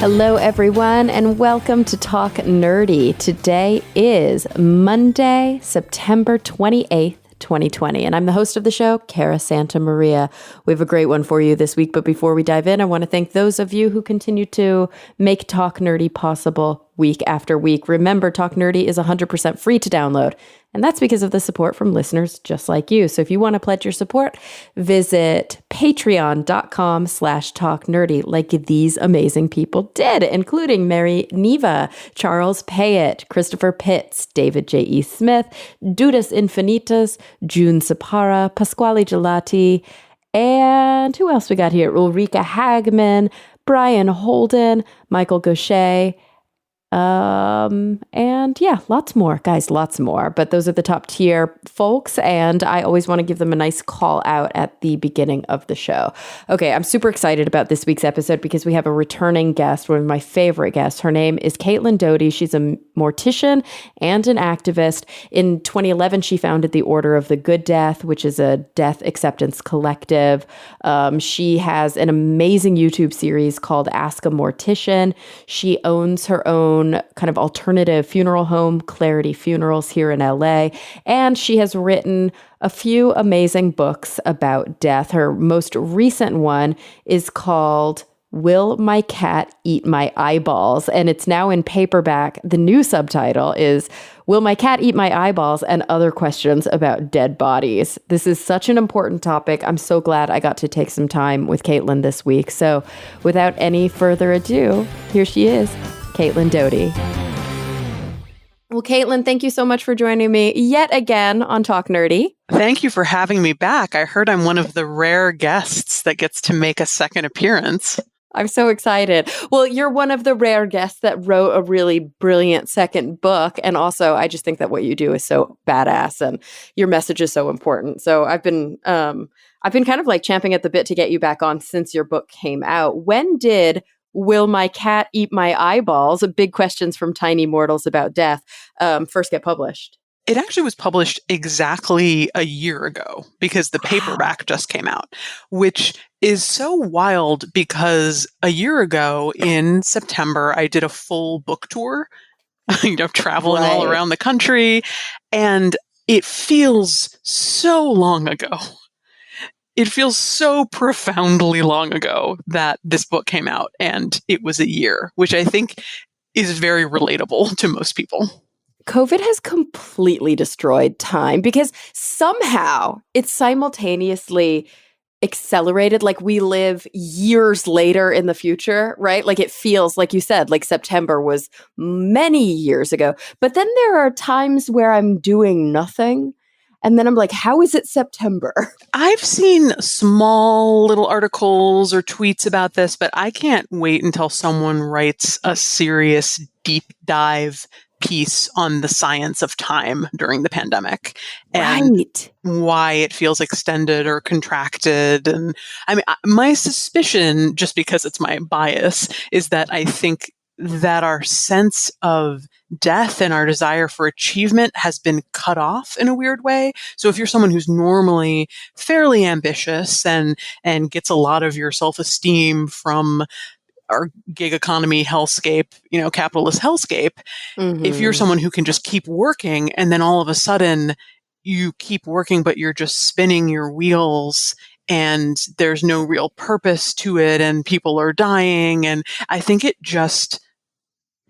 Hello, everyone, and welcome to Talk Nerdy. Today is Monday, September 28th, 2020, and I'm the host of the show, Cara Santa Maria. We have a great one for you this week, but before we dive in, I want to thank those of you who continue to make Talk Nerdy possible week after week. Remember, Talk Nerdy is 100% free to download, and that's because of the support from listeners just like you. So if you want to pledge your support, visit patreon.com/talknerdy like these amazing people did, including Mary Neva, Charles Payet, Christopher Pitts, David J.E. Smith, Dudas Infinitas, June Sapara, Pasquale Gelati, and who else we got here? Ulrika Hagman, Brian Holden, Michael Gaucher, and yeah, lots more, guys, lots more. But those are the top tier folks, and I always want to give them a nice call out at the beginning of the show. Okay, I'm super excited about this week's episode because we have a returning guest, one of my favorite guests. Her name is Caitlin Doughty. She's a mortician and an activist. In 2011, she founded the Order of the Good Death, which is a death acceptance collective. She has an amazing YouTube series called Ask a Mortician. She owns her own kind of alternative funeral home, Clarity Funerals, here in LA. And she has written a few amazing books about death. Her most recent one is called Will My Cat Eat My Eyeballs? And it's now in paperback. The new subtitle is Will My Cat Eat My Eyeballs? And Other Questions About Dead Bodies. This is such an important topic. I'm so glad I got to take some time with Caitlin this week. So without any further ado, here she is, Caitlin Doughty. Well, Caitlin, thank you so much for joining me yet again on Talk Nerdy. Thank you for having me back. I heard I'm one of the rare guests that gets to make a second appearance. I'm so excited. Well, you're one of the rare guests that wrote a really brilliant second book. And also, I just think that what you do is so badass and your message is so important. So I've been kind of like champing at the bit to get you back on since your book came out. When did Will My Cat Eat My Eyeballs? Big questions from tiny mortals about death first get published. It actually was published exactly a year ago because the paperback just came out, which is so wild because a year ago in September, I did a full book tour, traveling all around the country, and it feels so long ago. It feels so profoundly long ago that this book came out, and it was a year, which I think is very relatable to most people. COVID has completely destroyed time because somehow it's simultaneously accelerated. Like we live years later in the future, right? Like it feels, like you said, like September was many years ago. But then there are times where I'm doing nothing. And then I'm like, how is it September? I've seen small little articles or tweets about this, but I can't wait until someone writes a serious deep dive piece on the science of time during the pandemic and why it feels extended or contracted. And I mean, my suspicion, just because it's my bias, is that I think that our sense of death and our desire for achievement has been cut off in a weird way. So if you're someone who's normally fairly ambitious and gets a lot of your self-esteem from our gig economy hellscape, capitalist hellscape, if you're someone who can just keep working and then all of a sudden you keep working, but you're just spinning your wheels and there's no real purpose to it and people are dying. And I think it just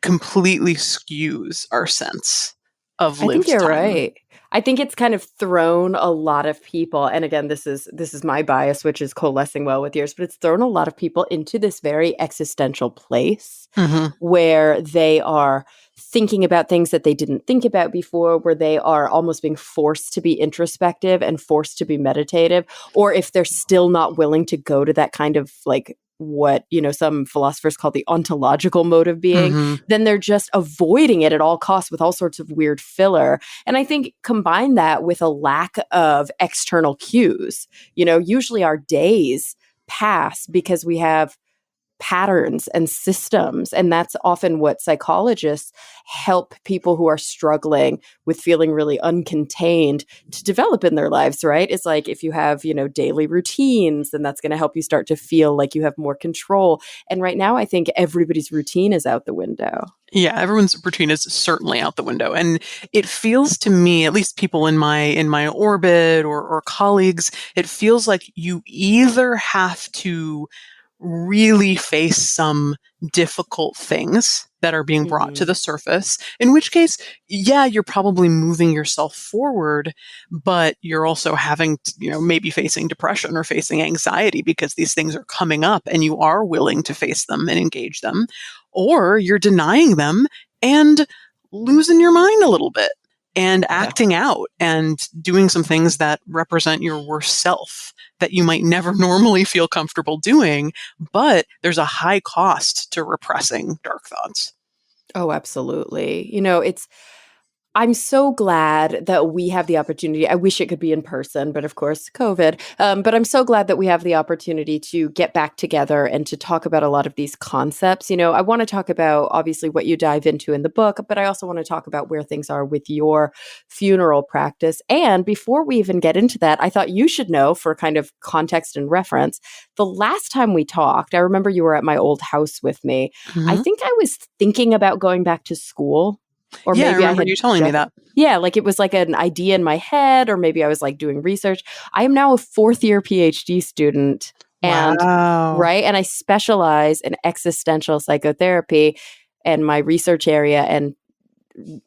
completely skews our sense of lived time. I think you're right. I think it's kind of thrown a lot of people, and again, this is my bias, which is coalescing well with yours, but it's thrown a lot of people into this very existential place where they are thinking about things that they didn't think about before, where they are almost being forced to be introspective and forced to be meditative, or if they're still not willing to go to that kind of like what, some philosophers call the ontological mode of being, then they're just avoiding it at all costs with all sorts of weird filler. And I think combine that with a lack of external cues. Usually our days pass because we have patterns and systems. And that's often what psychologists help people who are struggling with feeling really uncontained to develop in their lives, right? It's like if you have, daily routines, then that's going to help you start to feel like you have more control. And right now, I think everybody's routine is out the window. Yeah, everyone's routine is certainly out the window. And it feels to me, at least people in my orbit or colleagues, it feels like you either have to really face some difficult things that are being brought to Mm-hmm. the surface, in which case, yeah, you're probably moving yourself forward, but you're also having, maybe facing depression or facing anxiety because these things are coming up and you are willing to face them and engage them, or you're denying them and losing your mind a little bit and Yeah. acting out and doing some things that represent your worst self that you might never normally feel comfortable doing, but there's a high cost to repressing dark thoughts. Oh, absolutely. I'm so glad that we have the opportunity. I wish it could be in person, but of course, COVID. But I'm so glad that we have the opportunity to get back together and to talk about a lot of these concepts. I want to talk about obviously what you dive into in the book, but I also want to talk about where things are with your funeral practice. And before we even get into that, I thought you should know for kind of context and reference. The last time we talked, I remember you were at my old house with me. I Mm-hmm. think I was thinking about going back to school. Or Yeah, I maybe I remember had you telling me that. yeah, like it was like an idea in my head, or maybe I was like doing research. I am now a fourth year PhD student, and Wow. right, and I specialize in existential psychotherapy and my research area. And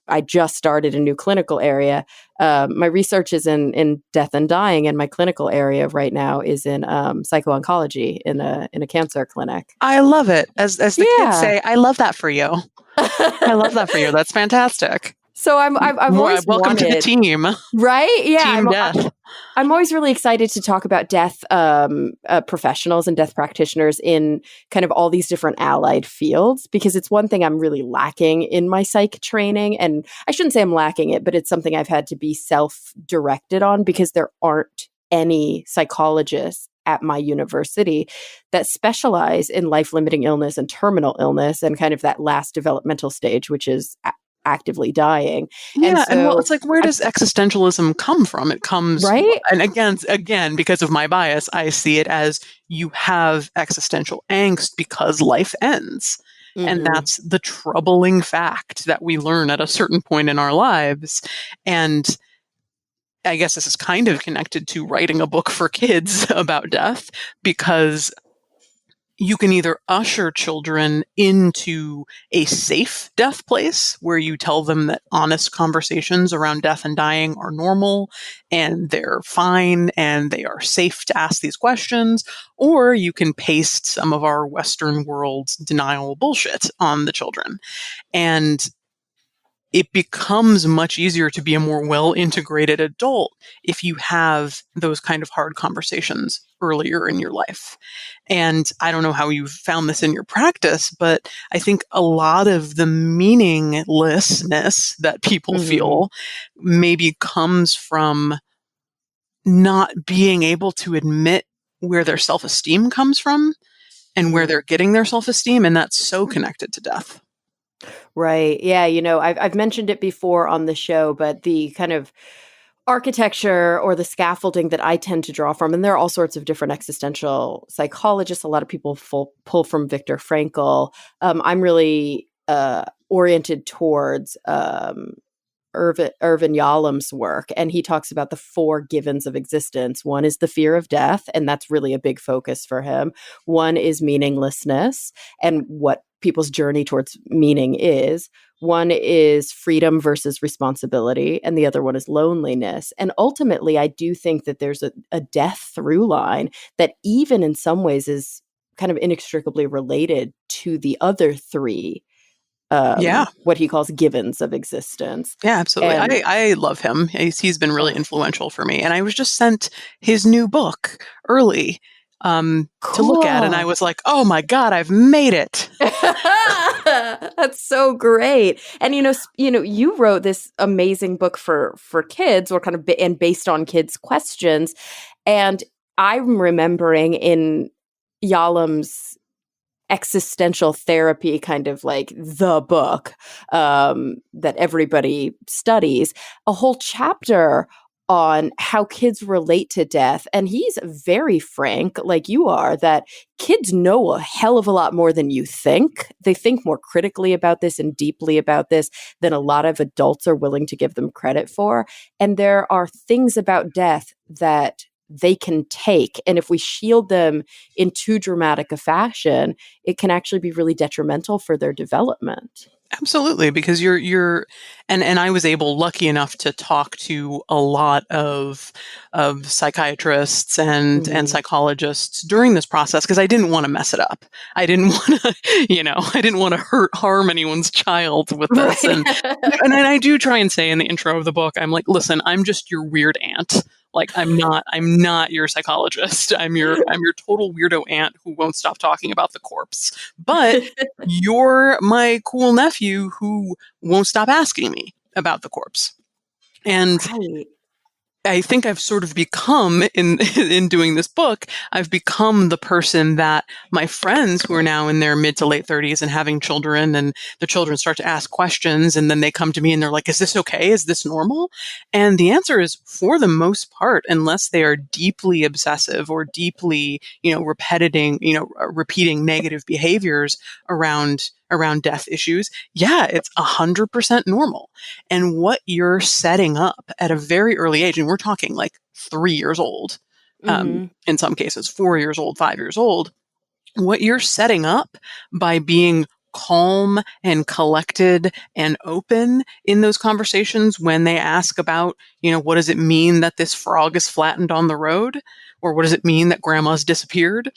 I just started a new clinical area. My research is in death and dying, and my clinical area right now is in psycho-oncology in a cancer clinic. I love it. As the kids Yeah. say, I love that for you. I love that for you. That's fantastic. So I've More always welcome to the wanted. team. Right? Yeah, Team death. I'm always really excited to talk about death professionals and death practitioners in kind of all these different allied fields, because it's one thing I'm really lacking in my psych training. And I shouldn't say I'm lacking it, but it's something I've had to be self-directed on because there aren't any psychologists at my university that specialize in life-limiting illness and terminal illness and kind of that last developmental stage, which is actively dying. And Yeah, and well, so it's like, where I does existentialism come from? It comes, right? and again, because of my bias, I see it as you have existential angst because life ends. And Mhm. that's the troubling fact that we learn at a certain point in our lives. And I guess this is kind of connected to writing a book for kids about death, because you can either usher children into a safe death place where you tell them that honest conversations around death and dying are normal and they're fine and they are safe to ask these questions, or you can paste some of our Western world's denial bullshit on the children. And it becomes much easier to be a more well-integrated adult if you have those kind of hard conversations earlier in your life. And I don't know how you've found this in your practice, but I think a lot of the meaninglessness that people Mhm. feel maybe comes from not being able to admit where their self-esteem comes from and where Mhm. they're getting their self-esteem. And that's so connected to death. Right. Yeah, I've mentioned it before on the show, but the kind of architecture or the scaffolding that I tend to draw from, and there are all sorts of different existential psychologists. A lot of people pull from Viktor Frankl. I'm really oriented towards Irvin Yalom's work, and he talks about the four givens of existence. One is the fear of death, and that's really a big focus for him. One is meaninglessness and what people's journey towards meaning is. One is freedom versus responsibility, and the other one is loneliness. And ultimately, I do think that there's a death through line that even in some ways is kind of inextricably related to the other three, Yeah. what he calls givens of existence. Yeah, absolutely. And I love him. He's been really oh, influential for me. And I was just sent his new book early to look at, and I cool. was like, oh my God, I've made it. That's so great. And you wrote this amazing book for kids, or kind of and based on kids' questions. And I'm remembering in Yalom's existential therapy kind of like the book that everybody studies, a whole chapter on how kids relate to death. And he's very frank, like you are, that kids know a hell of a lot more than you think. They think more critically about this and deeply about this than a lot of adults are willing to give them credit for. And there are things about death that they can take. And if we shield them in too dramatic a fashion, it can actually be really detrimental for their development. Absolutely, because you're and I was lucky enough to talk to a lot of psychiatrists and Mhm. psychologists during this process because I didn't want to mess it up. I didn't want to, I didn't want to harm anyone's child with this. Right. And I do try and say in the intro of the book, I'm like, listen, I'm just your weird aunt. Like I'm not your psychologist. I'm your total weirdo aunt who won't stop talking about the corpse. But you're my cool nephew who won't stop asking me about the corpse. And Right. I think I've sort of become in in doing this book, I've become the person that my friends who are now in their mid to late 30s and having children, and the children start to ask questions, and then they come to me and they're like, is this okay? Is this normal? And the answer is, for the most part, unless they are deeply obsessive or deeply, repeating negative behaviors around death issues, yeah, it's 100% normal. And what you're setting up at a very early age, and we're talking like 3 years old, Hmm. in some cases, 4 years old, 5 years old, what you're setting up by being calm and collected and open in those conversations when they ask about, what does it mean that this frog is flattened on the road? Or what does it mean that grandma's disappeared?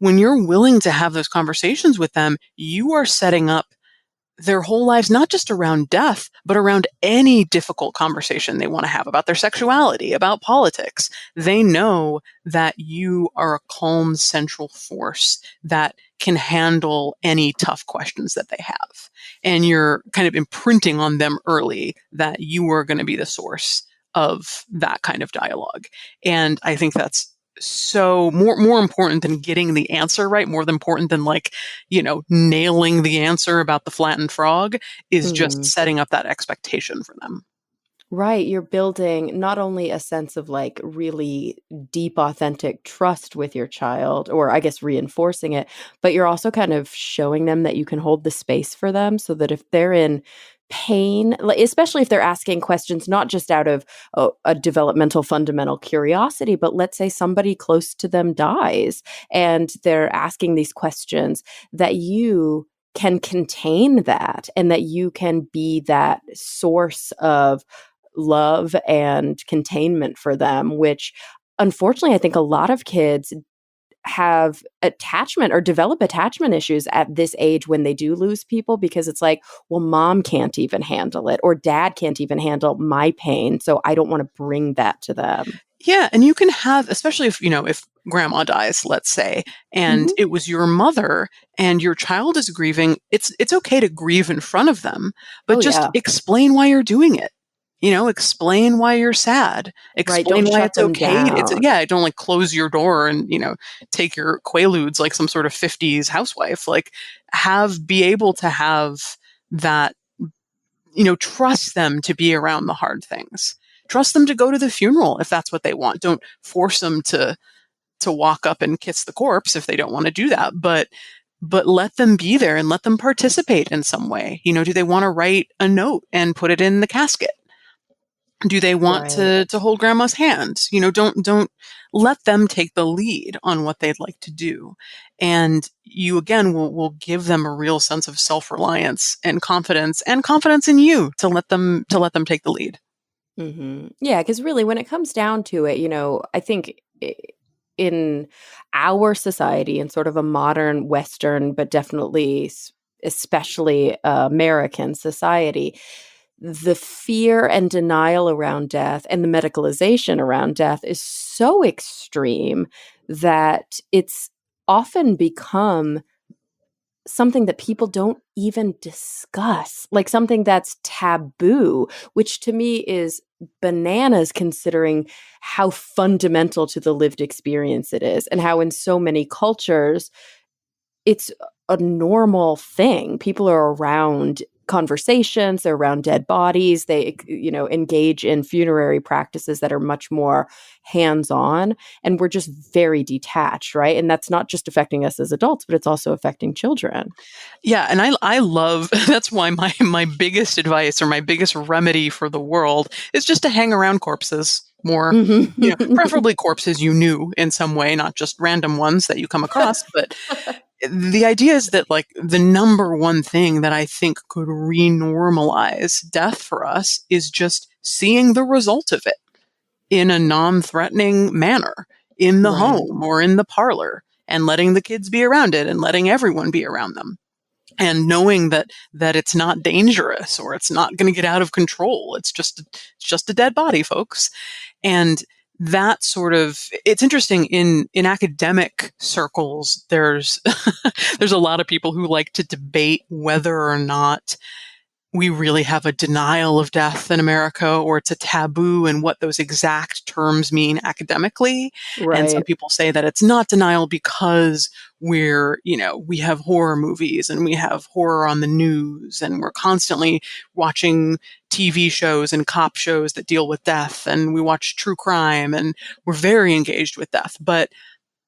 When you're willing to have those conversations with them, you are setting up their whole lives, not just around death, but around any difficult conversation they want to have about their sexuality, about politics. They know that you are a calm central force that can handle any tough questions that they have. And you're kind of imprinting on them early that you are going to be the source of that kind of dialogue. And I think that's so more important than getting the answer right, more than important than nailing the answer about the flattened frog, is just Hmm. setting up that expectation for them. Right. You're building not only a sense of like really deep, authentic trust with your child, or I guess reinforcing it, but you're also kind of showing them that you can hold the space for them so that if they're in pain, especially if they're asking questions, not just out of a developmental fundamental curiosity, but let's say somebody close to them dies and they're asking these questions, that you can contain that and that you can be that source of love and containment for them, which unfortunately, I think a lot of kids have attachment or develop attachment issues at this age when they do lose people, because it's like, well, mom can't even handle it or dad can't even handle my pain. So I don't want to bring that to them. Yeah, and you can have, especially if grandma dies, let's say, and Hmm. it was your mother and your child is grieving, it's okay to grieve in front of them, but Oh, just yeah. explain why you're doing it. Explain why you're sad. Right. Explain Don't why shut it's them okay. It's down. yeah, don't like close your door and, take your quaaludes like some sort of 50s housewife. Like be able to have that, trust them to be around the hard things. Trust them to go to the funeral if that's what they want. Don't force them to walk up and kiss the corpse if they don't want to do that. But let them be there and let them participate in some way. Do they want to write a note and put it in the casket? Do they want Right. to hold grandma's hand? Don't let them take the lead on what they'd like to do. And you again will give them a real sense of self-reliance and confidence in you to let them take the lead. Yeah, because really, when it comes down to it, I think in our society, in sort of a modern Western, but definitely especially American society, the fear and denial around death and the medicalization around death is so extreme that it's often become something that people don't even discuss, like something that's taboo, which to me is bananas considering how fundamental to the lived experience it is and how in so many cultures it's a normal thing. People are around conversations, they're around dead bodies, they engage in funerary practices that are much more hands-on, and we're just very detached, right? And that's not just affecting us as adults, but it's also affecting children. Yeah, and I love that's why my biggest advice or my biggest remedy for the world is just to hang around corpses more. Preferably corpses you knew in some way, not just random ones that you come across, but the idea is that like the number one thing that I think could renormalize death for us is just seeing the result of it in a non-threatening manner in the Right. home or in the parlor, and letting the kids be around it and letting everyone be around them. And knowing that it's not dangerous or it's not going to get out of control. It's just a dead body, folks. And that sort of, it's interesting in academic circles, there's there's a lot of people who like to debate whether or not we really have a denial of death in America, or it's a taboo, and what those exact terms mean academically. And some Right. people say that it's not denial because we have horror movies and we have horror on the news and we're constantly watching TV shows and cop shows that deal with death, and we watch true crime and we're very engaged with death. But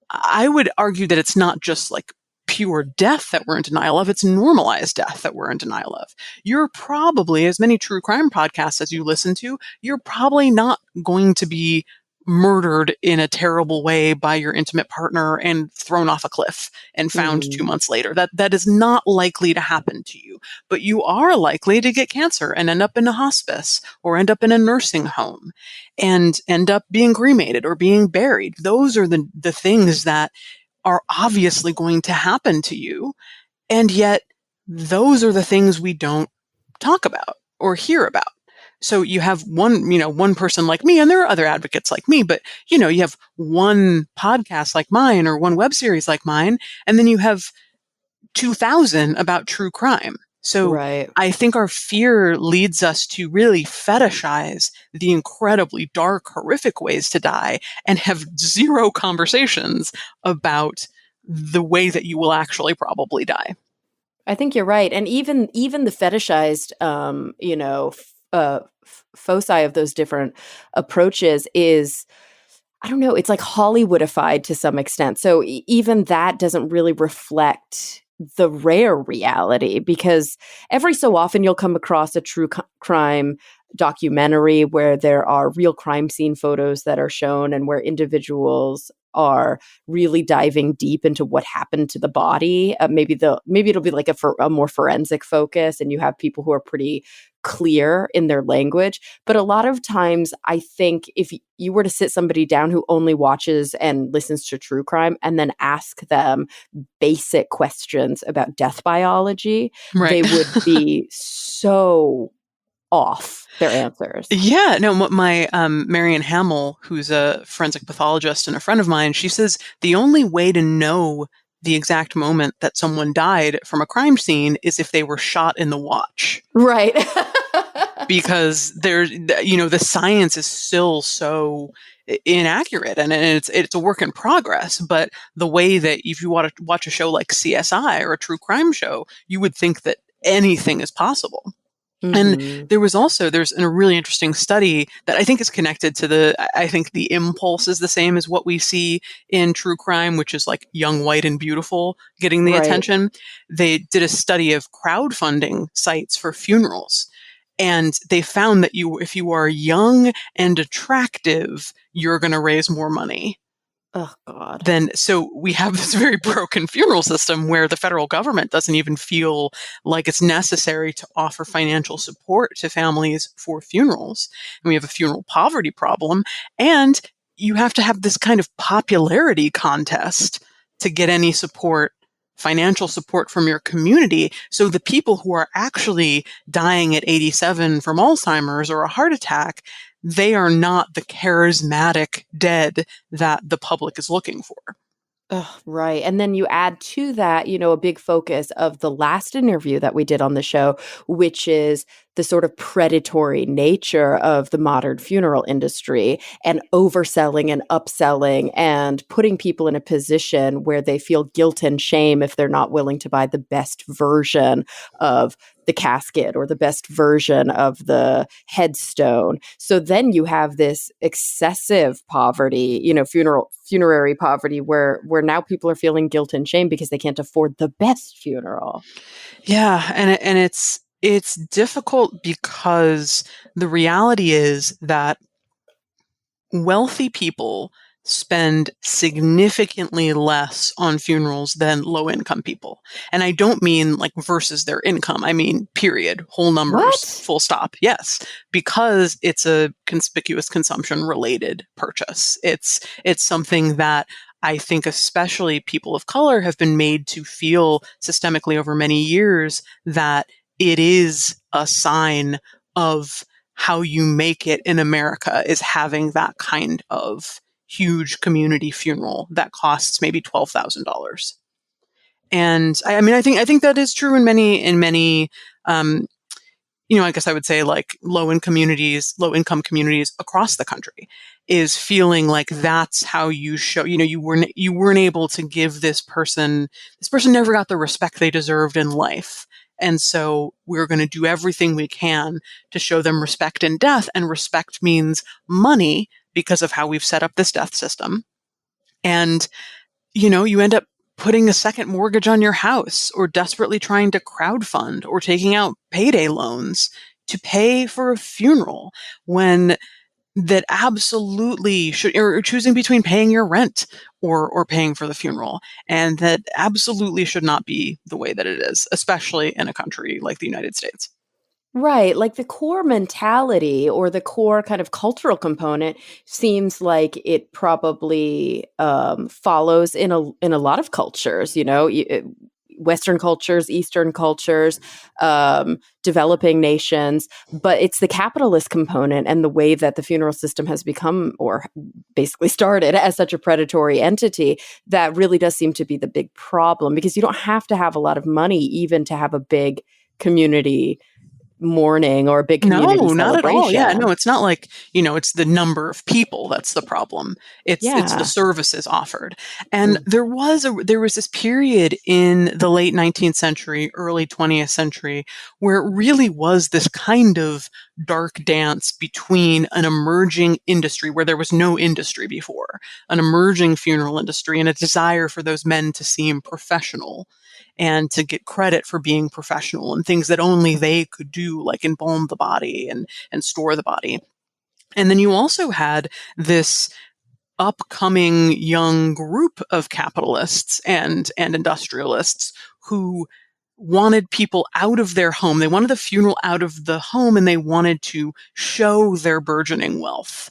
I would argue that it's not just like pure death that we're in denial of, it's normalized death that we're in denial of. You're probably, as many true crime podcasts as you listen to, you're probably not going to be murdered in a terrible way by your intimate partner and thrown off a cliff and found 2 months later. That is not likely to happen to you. But you are likely to get cancer and end up in a hospice or end up in a nursing home and end up being cremated or being buried. Those are the things that are obviously going to happen to you. And yet those are the things we don't talk about or hear about. So you have one person like me, and there are other advocates like me, but you have one podcast like mine or one web series like mine, and then you have 2,000 about true crime. So Right. I think our fear leads us to really fetishize the incredibly dark, horrific ways to die and have zero conversations about the way that you will actually probably die. I think you're right. And even the fetishized, foci of those different approaches is, I don't know, it's like Hollywoodified to some extent. So even that doesn't really reflect the rare reality, because every so often you'll come across a true crime documentary where there are real crime scene photos that are shown and where individuals are really diving deep into what happened to the body. Maybe it'll be like a more forensic focus, and you have people who are pretty clear in their language. But a lot of times, I think if you were to sit somebody down who only watches and listens to true crime and then ask them basic questions about death biology, Right. they would be so off their answers. Yeah, no, my Marion Hamill, who's a forensic pathologist and a friend of mine, she says the only way to know the exact moment that someone died from a crime scene is if they were shot in the watch. Right. Because the science is still so inaccurate, and it's a work in progress. But the way that if you want to watch a show like CSI or a true crime show, you would think that anything is possible. And there's a really interesting study that I think is connected to I think the impulse is the same as what we see in true crime, which is like young, white, and beautiful getting the Right. attention. They did a study of crowdfunding sites for funerals. And they found that if you are young and attractive, you're going to raise more money. Oh, God. So we have this very broken funeral system where the federal government doesn't even feel like it's necessary to offer financial support to families for funerals. And we have a funeral poverty problem. And you have to have this kind of popularity contest to get any support, financial support from your community. So the people who are actually dying at 87 from Alzheimer's or a heart attack, they are not the charismatic dead that the public is looking for. Oh, right. And then you add to that, a big focus of the last interview that we did on the show, which is the sort of predatory nature of the modern funeral industry and overselling and upselling and putting people in a position where they feel guilt and shame if they're not willing to buy the best version of the casket or the best version of the headstone. So then you have this excessive poverty, funerary poverty where now people are feeling guilt and shame because they can't afford the best funeral. Yeah, and it's difficult because the reality is that wealthy people spend significantly less on funerals than low income people. And I don't mean like versus their income. I mean, period, whole numbers, What? full stop. Yes, because it's a conspicuous consumption related purchase. It's something that I think especially people of color have been made to feel systemically over many years that it is a sign of how you make it in America is having that kind of huge community funeral that costs maybe $12,000. And I mean, I think that is true in many, um, I guess I would say like low income communities across the country is feeling like that's how you show, you weren't able to give this person never got the respect they deserved in life. And so we're going to do everything we can to show them respect in death. And respect means money because of how we've set up this death system. And you end up putting a second mortgage on your house or desperately trying to crowdfund or taking out payday loans to pay for a funeral when that absolutely should, or choosing between paying your rent or paying for the funeral. And that absolutely should not be the way that it is, especially in a country like the United States. Right. Like the core mentality or the core kind of cultural component seems like it probably follows in a lot of cultures, Western cultures, Eastern cultures, developing nations. But it's the capitalist component and the way that the funeral system has become or basically started as such a predatory entity that really does seem to be the big problem because you don't have to have a lot of money even to have a big community mourning or a big community No, not at all. Yeah, no, celebration. it's not like, it's the number of people that's the problem. It's the Yeah. services offered. And Mm. there was this period in the late 19th century, early 20th century where it really was this kind of dark dance between an emerging industry where there was no industry before, an emerging funeral industry and a desire for those men to seem professional and to get credit for being professional and things that only they could do, like embalm the body and store the body. And then you also had this upcoming young group of capitalists and industrialists who wanted people out of their home. They wanted the funeral out of the home and they wanted to show their burgeoning wealth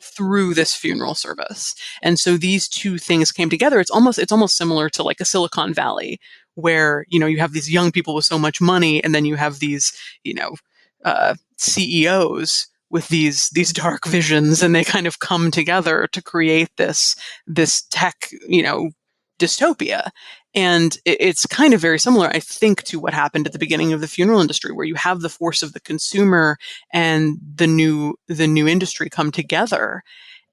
through this funeral service. And so these two things came together. It's almost similar to like a Silicon Valley where, you have these young people with so much money and then you have these, CEOs with these dark visions and they kind of come together to create this tech, dystopia. And it's kind of very similar, I think, to what happened at the beginning of the funeral industry, where you have the force of the consumer and the new industry come together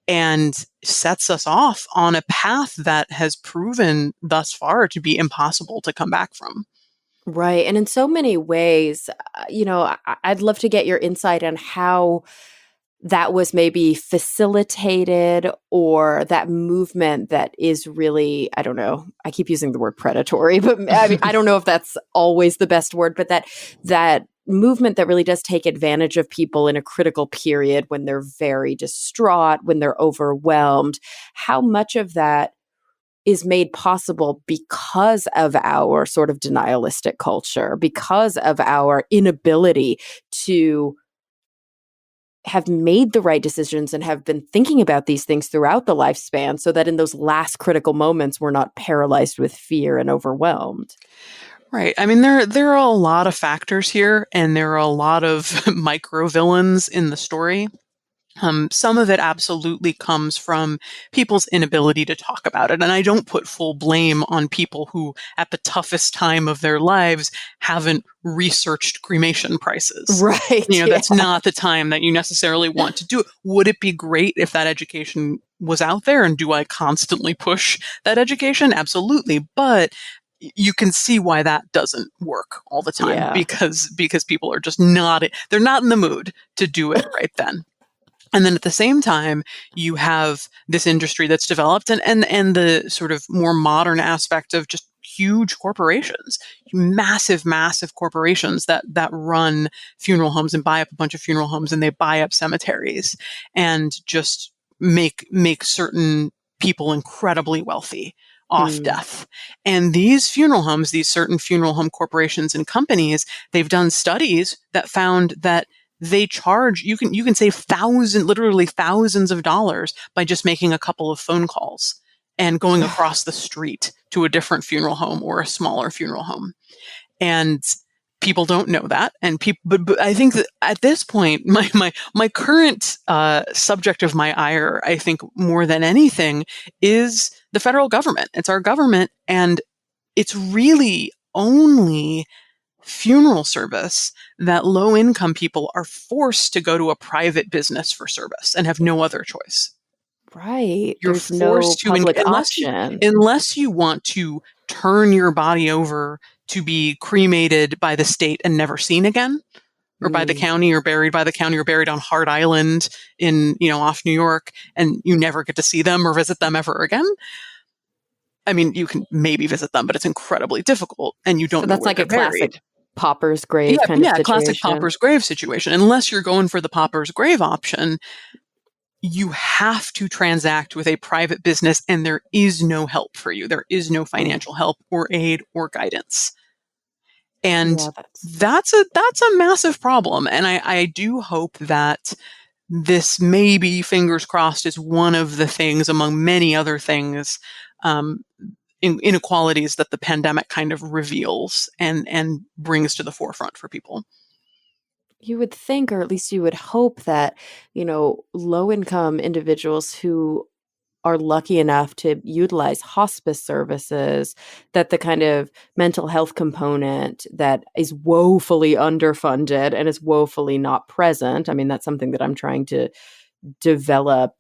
and sets us off on a path that has proven thus far to be impossible to come back from. Right. And in so many ways, I'd love to get your insight on how that was maybe facilitated or that movement that is really, I don't know, I keep using the word predatory, but I mean, I don't know if that's always the best word, but that movement that really does take advantage of people in a critical period when they're very distraught, when they're overwhelmed, how much of that is made possible because of our sort of denialistic culture, because of our inability to have made the right decisions and have been thinking about these things throughout the lifespan so that in those last critical moments we're not paralyzed with fear and overwhelmed. Right. I mean, there are a lot of factors here, and there are a lot of micro villains in the story. Some of it absolutely comes from people's inability to talk about it. And I don't put full blame on people who, at the toughest time of their lives, haven't researched cremation prices. Right. Yeah. That's not the time that you necessarily want to do it. Would it be great if that education was out there? And do I constantly push that education? Absolutely. But you can see why that doesn't work all the time, Yeah. because people are just they're not in the mood to do it right then. And then at the same time, you have this industry that's developed, and the sort of more modern aspect of just huge corporations, massive, massive corporations that run funeral homes and buy up a bunch of funeral homes, and they buy up cemeteries and just make certain people incredibly wealthy off Hmm. death. And these funeral homes, these certain funeral home corporations and companies, they've done studies that found that they charge, you can save literally thousands of dollars by just making a couple of phone calls and going across the street to a different funeral home or a smaller funeral home. And people don't know that. And but I think that at this point, my current subject of my ire, I think more than anything, is the federal government. It's our government, and it's really only funeral service that low income people are forced to go to a private business for service and have no other choice. Right. You're There's no forced to, public option. unless you want to turn your body over to be cremated by the state and never seen again, or by the Mm. county, or buried by the county, or buried on Hart Island in, off New York, and you never get to see them or visit them ever again. I mean, you can maybe visit them, but it's incredibly difficult, and you So don't know that's where like a they're classic buried. pauper's grave Yeah, kind of yeah, classic situation. pauper's grave situation. Unless you're going for the pauper's grave option, you have to transact with a private business, and there is no help for you. There is no Mm. financial help or aid or guidance. And Yeah, that's that's a massive problem. And I do hope that this, maybe, fingers crossed, is one of the things among many other things, inequalities that the pandemic kind of reveals and brings to the forefront for people. you would think, or at least you would hope that, low income individuals who are lucky enough to utilize hospice services, that the kind of mental health component that is woefully underfunded and is woefully not present. I mean, that's something that I'm trying to develop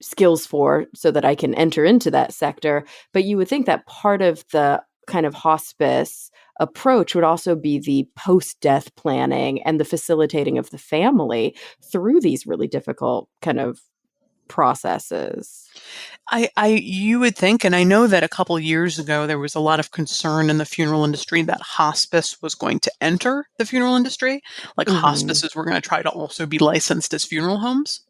skills for so that I can enter into that sector. But you would think that part of the kind of hospice approach would also be the post-death planning and the facilitating of the family through these really difficult kind of processes. You would think, and I know that a couple years ago there was a lot of concern in the funeral industry that hospice was going to enter the funeral industry. Like, Mhm. hospices were going to try to also be licensed as funeral homes,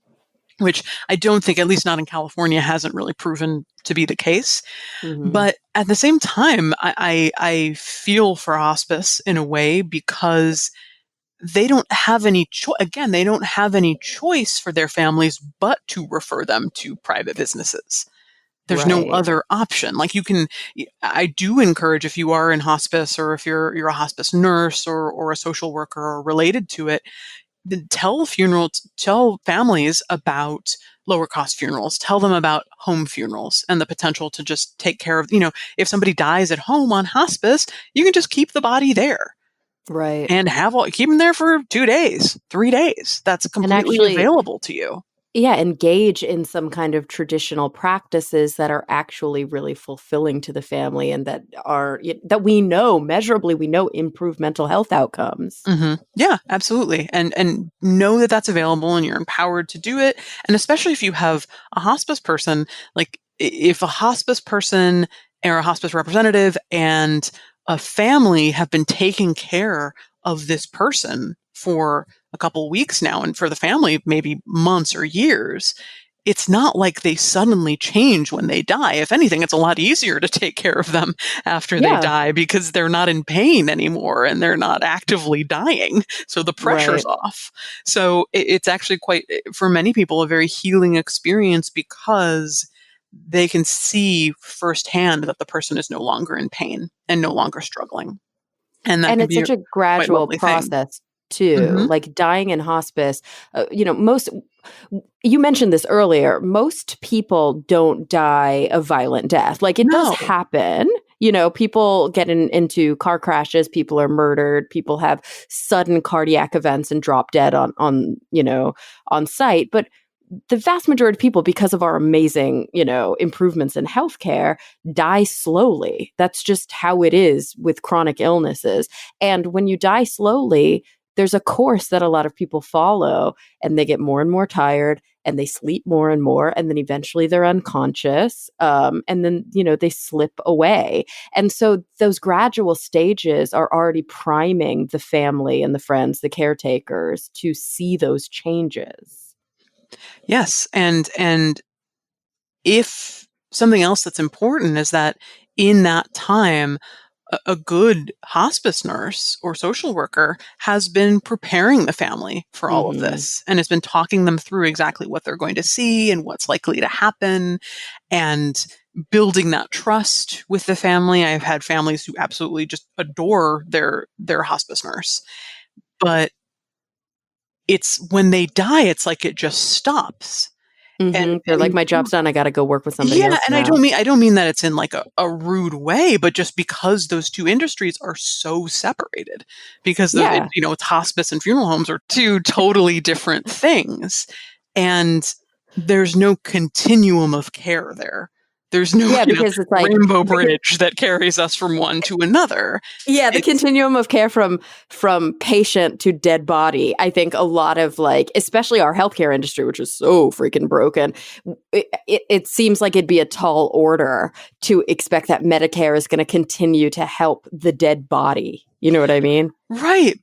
which I don't think, at least not in California, hasn't really proven to be the case. Mhm. But at the same time, I feel for hospice in a way, because they don't have any again, they don't have any choice for their families but to refer them to private businesses. There's no Right. other option. Like, I do encourage, if you are in hospice, or if you're a hospice nurse, or a social worker or related to it, then tell families about lower cost funerals. Tell them about home funerals and the potential to just take care of, if somebody dies at home on hospice, you can just keep the body there Right. and keep them there for 2 days, 3 days. That's And completely actually, available to you. yeah, engage in some kind of traditional practices that are actually really fulfilling to the family and that are that we know measurably we know improve mental health outcomes. Yeah, absolutely. And know that that's available, and you're empowered to do it. And especially if you have a hospice person, like, if a hospice person or a hospice representative and a family have been taking care of this person for a couple weeks now, and for the family, maybe months or years, it's not like they suddenly change when they die. If anything, it's a lot easier to take care of them after they Yeah, die, because they're not in pain anymore and they're not actively dying. So the pressure's right. off. So it's actually quite, for many people, a very healing experience, because they can see firsthand that the person is no longer in pain and no longer struggling. And that And can it's be a such a quite gradual lovely thing. process too. Mm-hmm. Like dying in hospice, most, you mentioned this earlier, most people don't die a violent death. Like it does No. happen. People get into car crashes, people are murdered, people have sudden cardiac events and drop dead on site. But the vast majority of people, because of our amazing, improvements in healthcare, die slowly. That's just how it is with chronic illnesses. And when you die slowly, there's a course that a lot of people follow, and they get more and more tired, and they sleep more and more, and then eventually they're unconscious, and then they slip away. And so those gradual stages are already priming the family and the friends, the caretakers, to see those changes. Yes, and if something else that's important is that in that time, a good hospice nurse or social worker has been preparing the family for all of Mm-hmm. this and has been talking them through exactly what they're going to see and what's likely to happen and building that trust with the family. I've had families who absolutely just adore their hospice nurse. But it's when they die, it's like it just stops. Mm-hmm. They're like, And my job's done. I got to go work with somebody yeah, else and now. I don't mean that it's in like a rude way, but just because those two industries are so separated, because those, Yeah. it's hospice and funeral homes are two totally different things, and there's no continuum of care there. There's no, Yeah, because it's like rainbow bridge that carries us from one to another. the It's continuum of care from patient to dead body. I think a lot of, like, especially our healthcare industry, which is so freaking broken, it seems like it'd be a tall order to expect that Medicare is going to continue to help the dead body. You know what I mean? right,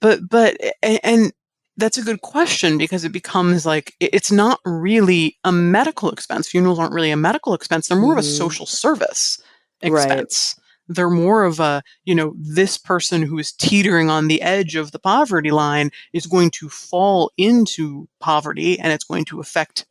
and that's a good question because it becomes like it's not really a medical expense. Funerals aren't really a medical expense. They're more of a Mm-hmm. social service Right. expense. They're more of a, this person who is teetering on the edge of the poverty line is going to fall into poverty and it's going to affect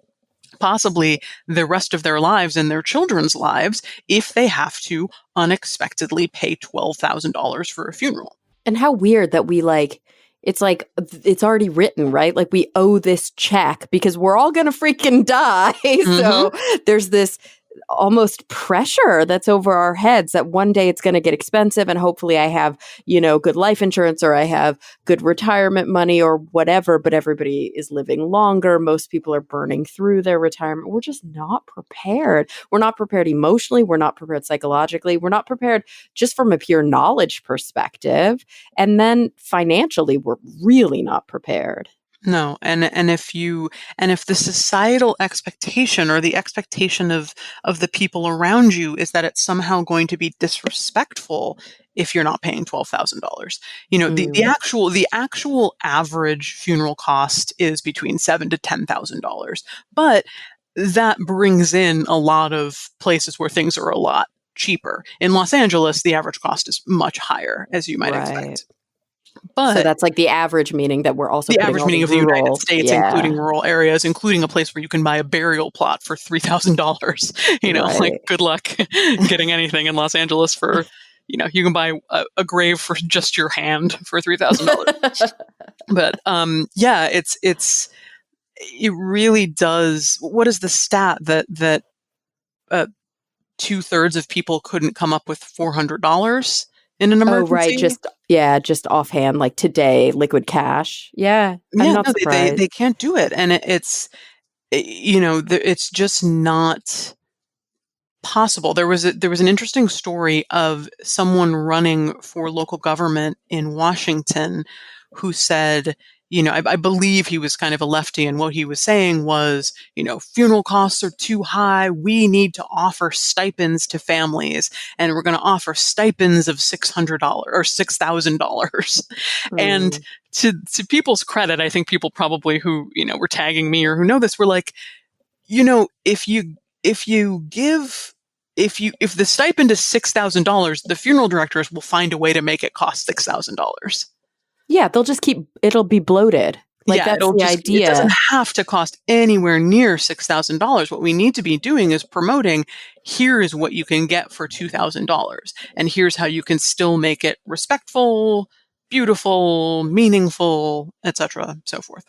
possibly the rest of their lives and their children's lives if they have to unexpectedly pay $12,000 for a funeral. And how weird that it's like it's already written, right? Like we owe this check because we're all going to freaking die. Hmm. So there's this almost pressure that's over our heads that one day it's going to get expensive, and hopefully I have, good life insurance, or I have good retirement money or whatever, but everybody is living longer. Most people are burning through their retirement. We're just not prepared. We're not prepared emotionally. We're not prepared psychologically. We're not prepared just from a pure knowledge perspective. And then financially, we're really not prepared. No, and if the societal expectation or the expectation of the people around you is that it's somehow going to be disrespectful if you're not paying $12,000. Mm. The actual average funeral cost is between $7,000 to $10,000. But that brings in a lot of places where things are a lot cheaper. In Los Angeles, the average cost is much higher, as you might Right. expect. So But that's like the average, meaning that we're also the putting average all the meaning of the United rural. States, including Yeah. rural areas, including a place where you can buy a burial plot for $3,000. Like Right. good luck getting anything in Los Angeles for, you can buy a grave for just your hand for $3,000. But yeah, it really does. What is the stat that uh, 2/3 of people couldn't come up with $400 in an Oh, right. emergency? Just offhand, like today, liquid cash. Yeah, I'm Yeah, not no, they surprised. can't do it, and it's just not possible. There was an interesting story of someone running for local government in Washington who said, I believe he was kind of a lefty, and what he was saying was, funeral costs are too high. We need to offer stipends to families, and we're going to offer stipends of $600 or $6,000. And Mm. to people's credit, I think people probably who were tagging me or who know this were like, you know, if you give if the stipend is $6,000, the funeral directors will find a way to make it cost $6,000. Yeah, it'll be bloated. Like, Yeah, that's the it doesn't idea. have to cost anywhere near $6,000. What we need to be doing is promoting, here is what you can get for $2,000. And here's how you can still make it respectful, beautiful, meaningful, etc., so forth.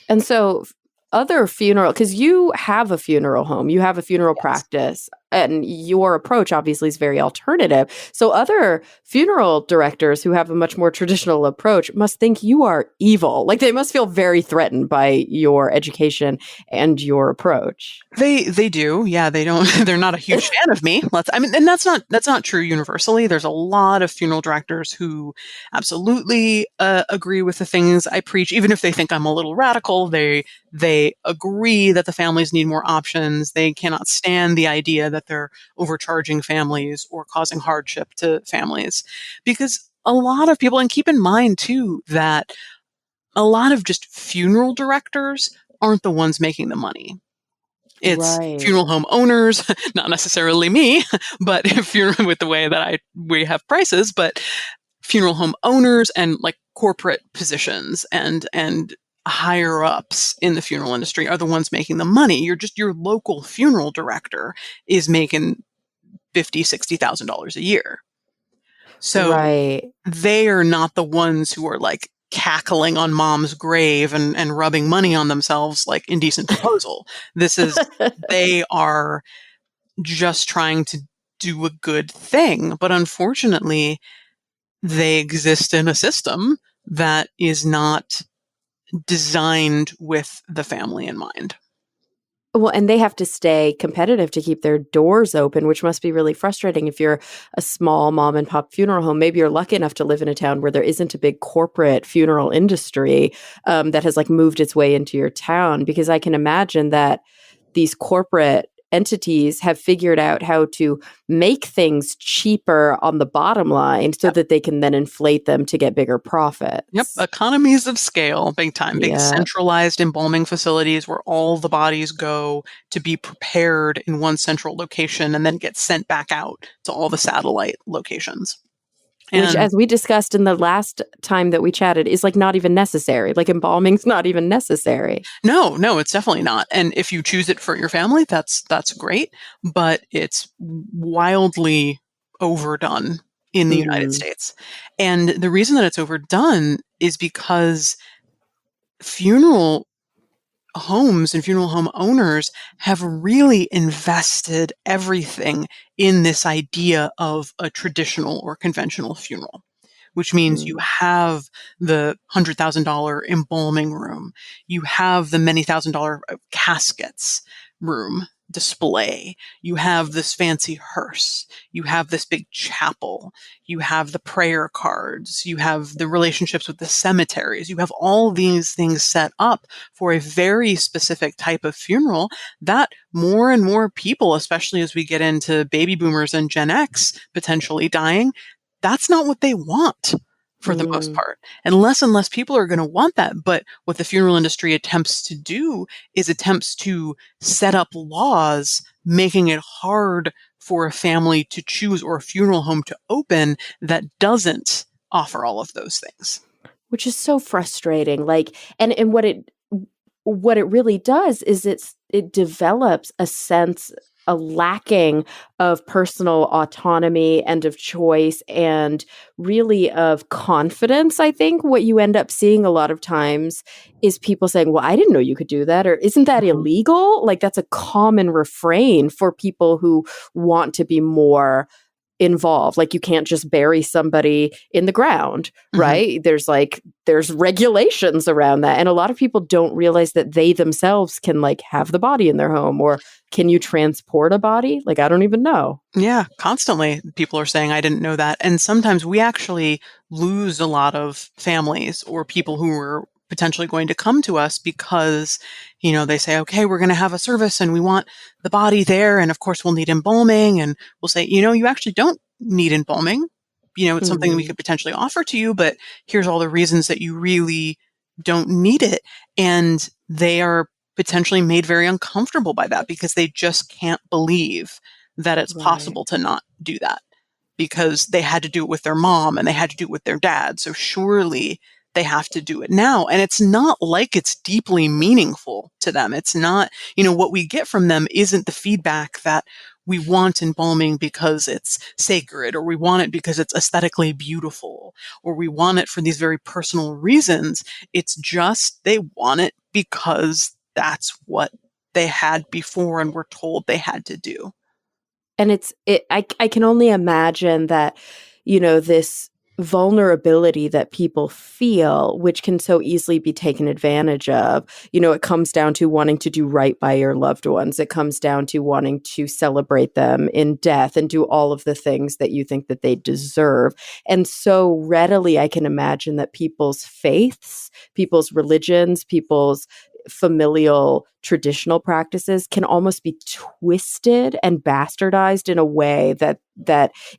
And so other funeral, because you have a funeral home, you have a funeral Yes. practice, and your approach obviously is very alternative. So other funeral directors who have a much more traditional approach must think you are evil. Like they must feel very threatened by your education and your approach. They do. Yeah, they don't they're not a huge fan of me. And that's not true universally. There's a lot of funeral directors who absolutely agree with the things I preach, even if they think I'm a little radical. They agree that the families need more options. They cannot stand the idea that they're overcharging families or causing hardship to families. Because a lot of people, and keep in mind too that a lot of just funeral directors aren't the ones making the money. It's Right. funeral home owners, not necessarily me, but if you're with the way that we have prices, but funeral home owners and like corporate positions and higher ups in the funeral industry are the ones making the money. Your local funeral director is making $50,000-$60,000 a year. So Right. they are not the ones who are like cackling on mom's grave and rubbing money on themselves like indecent proposal. They are just trying to do a good thing. But unfortunately, they exist in a system that is not designed with the family in mind. Well, and they have to stay competitive to keep their doors open, which must be really frustrating if you're a small mom and pop funeral home. Maybe you're lucky enough to live in a town where there isn't a big corporate funeral industry that has like moved its way into your town, because I can imagine that these corporate entities have figured out how to make things cheaper on the bottom line so Yep. that they can then inflate them to get bigger Yep. profits. Economies of scale, big time, big Yeah. centralized embalming facilities where all the bodies go to be prepared in one central location and then get sent back out to all the satellite locations. Which, And as we discussed in the last time that we chatted, is like not even necessary. Like embalming's not even necessary. no, it's definitely not. And if you choose it for your family, that's great, but it's wildly overdone in the United Mhm. States. And the reason that it's overdone is because funeral homes and funeral home owners have really invested everything in this idea of a traditional or conventional funeral, which means you Mm. have the $100,000 embalming room, you have the many $1,000 caskets room display, you have this fancy hearse, you have this big chapel, you have the prayer cards, you have the relationships with the cemeteries, you have all these things set up for a very specific type of funeral that more and more people, especially as we get into baby boomers and Gen X potentially dying, that's not what they want for the most Mm. part. And less people are going to want that. But what the funeral industry attempts to do is attempts to set up laws making it hard for a family to choose or a funeral home to open that doesn't offer all of those things. Which is so frustrating. Like, and what it really does is it develops a sense, a lacking of personal autonomy and of choice and really of confidence. I think what you end up seeing a lot of times is people saying, well, I didn't know you could do that, or isn't that Mhm. illegal? Like that's a common refrain for people who want to be more involved. Like you can't just bury somebody in the ground, Mhm. right? There's regulations around that. And a lot of people don't realize that they themselves can like have the body in their home, or can you transport a body? Like I don't even know. Yeah, constantly people are saying, I didn't know that. And sometimes we actually lose a lot of families or people who were potentially going to come to us because, they say, okay, we're going to have a service and we want the body there. And of course, we'll need embalming. And we'll say, you actually don't need embalming. It's something we Mhm. could potentially offer to you, but here's all the reasons that you really don't need it. And they are potentially made very uncomfortable by that because they just can't believe that it's Right. possible to not do that because they had to do it with their mom and they had to do it with their dad. So surely they have to do it now. And it's not like it's deeply meaningful to them. It's not, what we get from them isn't the feedback that we want embalming because it's sacred, or we want it because it's aesthetically beautiful, or we want it for these very personal reasons. It's just they want it because that's what they had before and were told they had to do. And I can only imagine that, this vulnerability that people feel, which can so easily be taken advantage of, it comes down to wanting to do right by your loved ones. It comes down to wanting to celebrate them in death and do all of the things that you think that they deserve. And so readily, I can imagine that people's faiths, people's religions, people's familial traditional practices can almost be twisted and bastardized in a way that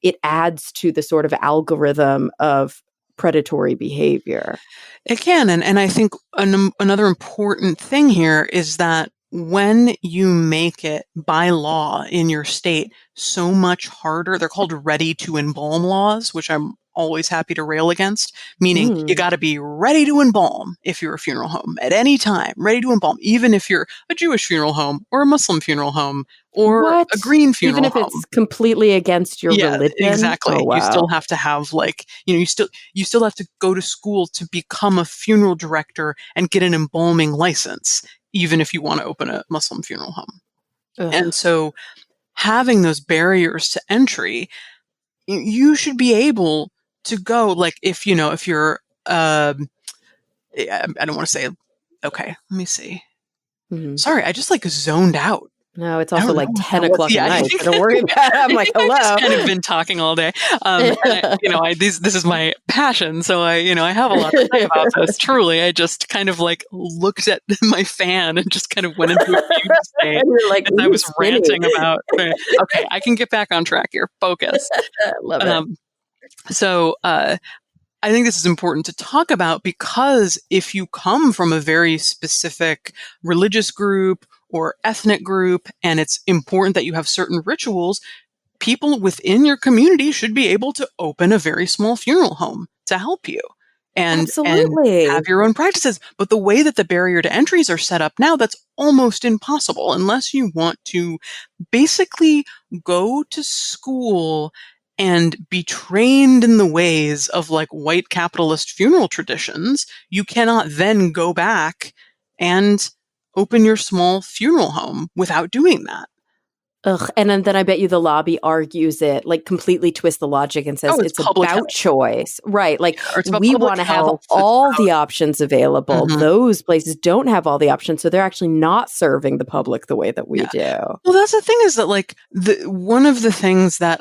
it adds to the sort of algorithm of predatory behavior. It can. And I think another important thing here is that when you make it by law in your state so much harder, they're called ready to embalm laws, which I'm always happy to rail against, meaning you got to be ready to embalm if you're a funeral home at any time, ready to embalm, even if you're a Jewish funeral home or a Muslim funeral home or What? a green funeral Even if home. it's completely against your religion? Exactly. Oh, wow. You still have to have you still have to go to school to become a funeral director and get an embalming license, even if you want to open a Muslim funeral home. Ugh. And so having those barriers to entry, you should be able to go, like, if you're, I don't want to say, okay, let me see. Mhm. Sorry, I just zoned out. No, it's I also don't like know what 10 that was. o'clock Yeah, at I night. think So don't worry about it. I'm like, I've hello. just kind of been talking all day. And this is my passion. So I have a lot to say about this. Truly, I just kind of looked at my fan and just kind of went into a fugue state And you're like, as I was spinny. ranting about, okay, I can get back on track here. Focus. Love it. So I think this is important to talk about, because if you come from a very specific religious group or ethnic group, and it's important that you have certain rituals, people within your community should be able to open a very small funeral home to help you and Absolutely. have your own practices. But the way that the barrier to entries are set up now, that's almost impossible unless you want to basically go to school and be trained in the ways of white capitalist funeral traditions. You cannot then go back and open your small funeral home without doing that. Ugh. And then I bet you the lobby argues it, completely twists the logic and says Oh, it's it's public about health. choice. Right. Or it's about We public want to have health. all the options available. Mhm. Those places don't have all the options. So they're actually not serving the public the way that we do. Well, that's the thing, is that one of the things that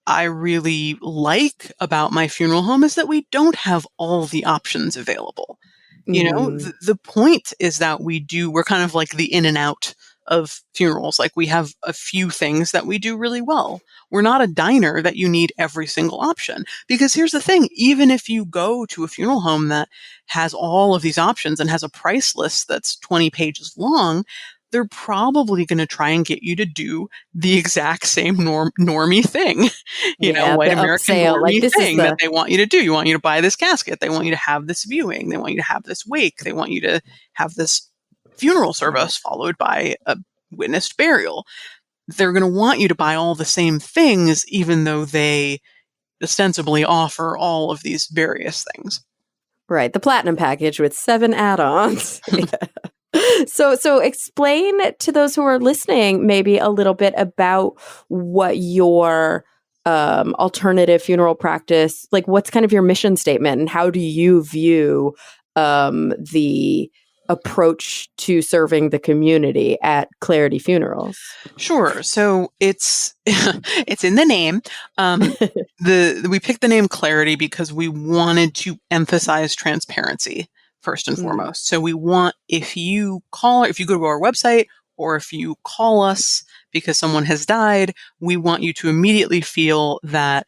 I really like about my funeral home is that we don't have all the options available. Mhm. The point is that we're kind of like the in and out of funerals. We have a few things that we do really well. We're not a diner that you need every single option. Because here's the thing, even if you go to a funeral home that has all of these options and has a price list that's 20 pages long, they're probably going to try and get you to do the exact same normie thing, Yeah, white the American upsell. normie This is thing that the they want you to do. You want you to buy this casket. They want you to have this viewing. They want you to have this wake. They want you to have this funeral service followed by a witnessed burial. They're going to want you to buy all the same things, even though they ostensibly offer all of these various things. right, the platinum package with 7 add-ons. So explain to those who are listening maybe a little bit about what your alternative funeral practice, what's kind of your mission statement, and how do you view the approach to serving the community at Clarity Funerals? Sure. So it's it's in the name. We picked the name Clarity because we wanted to emphasize transparency first and foremost. So we want, if you go to our website, or if you call us because someone has died, we want you to immediately feel that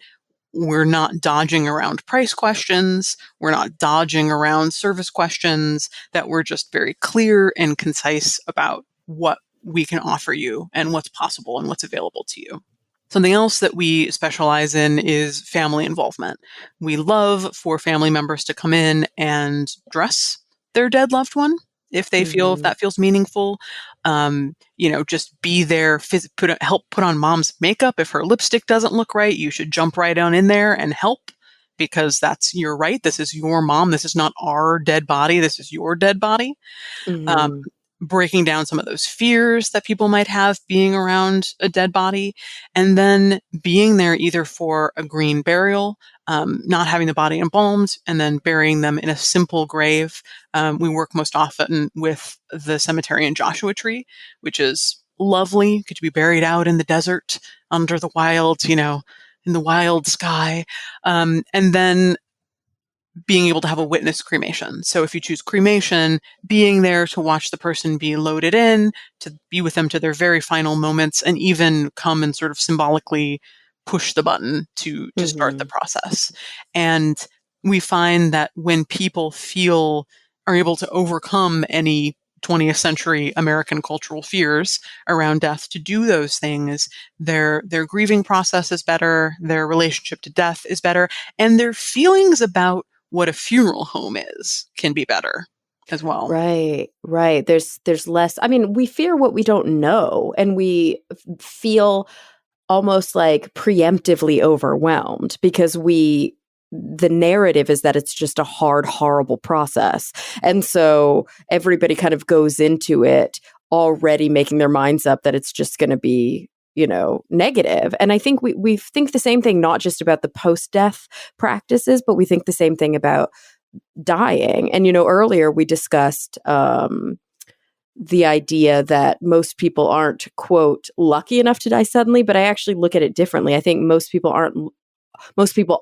we're not dodging around price questions. We're not dodging around service questions, that we're just very clear and concise about what we can offer you and what's possible and what's available to you. Something else that we specialize in is family involvement. We love for family members to come in and dress their dead loved one if they feel, if Mm-hmm. that feels meaningful. Just be there, help put on mom's makeup. If her lipstick doesn't look right, you should jump right on in there and help, because that's your right. This is your mom. This is not our dead body. This is your dead body. um, Mm-hmm. Breaking down some of those fears that people might have being around a dead body, and then being there either for a green burial, not having the body embalmed, and then burying them in a simple grave. We work most often with the cemetery in Joshua Tree, which is lovely. Get to be buried out in the desert under the wild, in the wild sky. And then being able to have a witness cremation. So if you choose cremation, being there to watch the person be loaded in, to be with them to their very final moments, and even come and sort of symbolically push the button to start the Mm-hmm. process. And we find that when people are able to overcome any 20th century American cultural fears around death, to do those things, their grieving process is better, their relationship to death is better, and their feelings about what a funeral home can be better as well. Right, right. There's less. I mean, we fear what we don't know, and we feel almost like preemptively overwhelmed because the narrative is that it's just a hard, horrible process. And so everybody kind of goes into it already making their minds up that it's just going to be, negative. And I think we think the same thing, not just about the post-death practices, but we think the same thing about dying. And, earlier we discussed the idea that most people aren't, quote, lucky enough to die suddenly, but I actually look at it differently. I think most people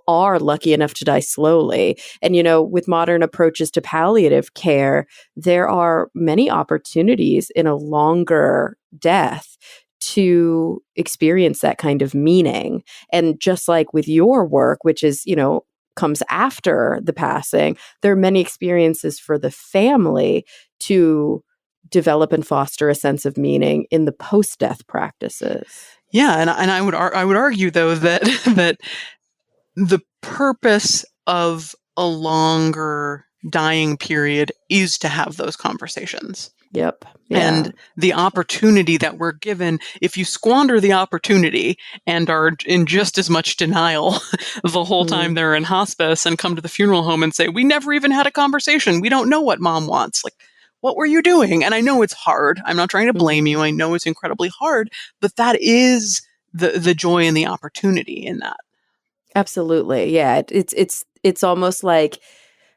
are lucky enough to die slowly. And, with modern approaches to palliative care, there are many opportunities in a longer death to experience that kind of meaning. And just like with your work, which is, comes after the passing, there are many experiences for the family to develop and foster a sense of meaning in the post-death practices. Yeah, and I would argue though that that the purpose of a longer dying period is to have those conversations. Yep. Yeah. And the opportunity that we're given, if you squander the opportunity and are in just as much denial the whole time they're in hospice and come to the funeral home and say, we never even had a conversation. We don't know what mom wants. Like, what were you doing? And I know it's hard. I'm not trying to blame you. I know it's incredibly hard, but that is the joy and the opportunity in that. Absolutely. Yeah. It's almost like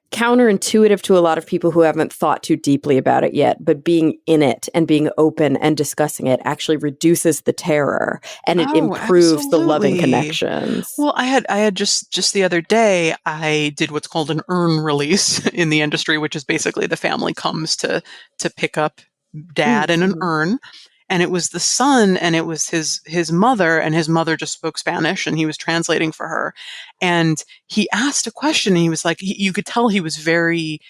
counterintuitive to a lot of people who haven't thought too deeply about it yet, but being in it and being open and discussing it actually reduces the terror and it Oh, improves the loving absolutely. connections. Well, I had just the other day, I did what's called an urn release in the industry, which is basically the family comes to pick up dad in an Mm-hmm. urn. And it was the son, and it was his mother, and his mother just spoke Spanish, and he was translating for her. And he asked a question, and he was like, you could tell he was very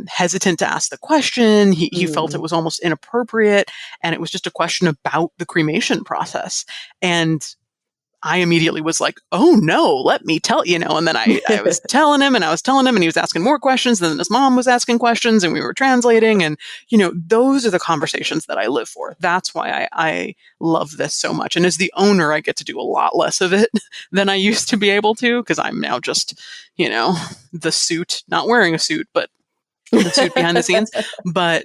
hesitant to ask the question. He felt it Mm-hmm. was almost inappropriate, and it was just a question about the cremation process. And I immediately was like, oh no, let me tell and then I was telling him, and and he was asking more questions. And then his mom was asking questions, and we were translating. And, those are the conversations that I live for. That's why I love this so much. And as the owner, I get to do a lot less of it than I used to be able to, because I'm now just, the suit, not wearing a suit, but the suit behind the scenes. But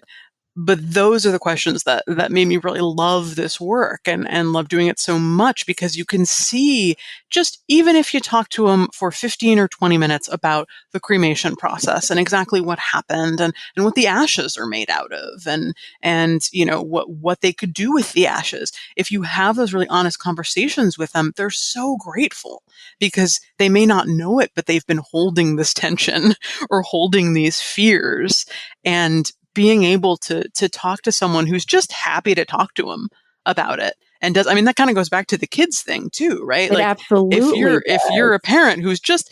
those are the questions that made me really love this work and love doing it so much, because you can see, just even if you talk to them for 15 or 20 minutes about the cremation process and exactly what happened and what the ashes are made out of and what they could do with the ashes. If you have those really honest conversations with them, they're so grateful, because they may not know it, but they've been holding this tension or holding these fears. And being able to talk to someone who's just happy to talk to them about it, and that kind of goes back to the kids thing too, right? It Like, if absolutely you're a does. parent who's just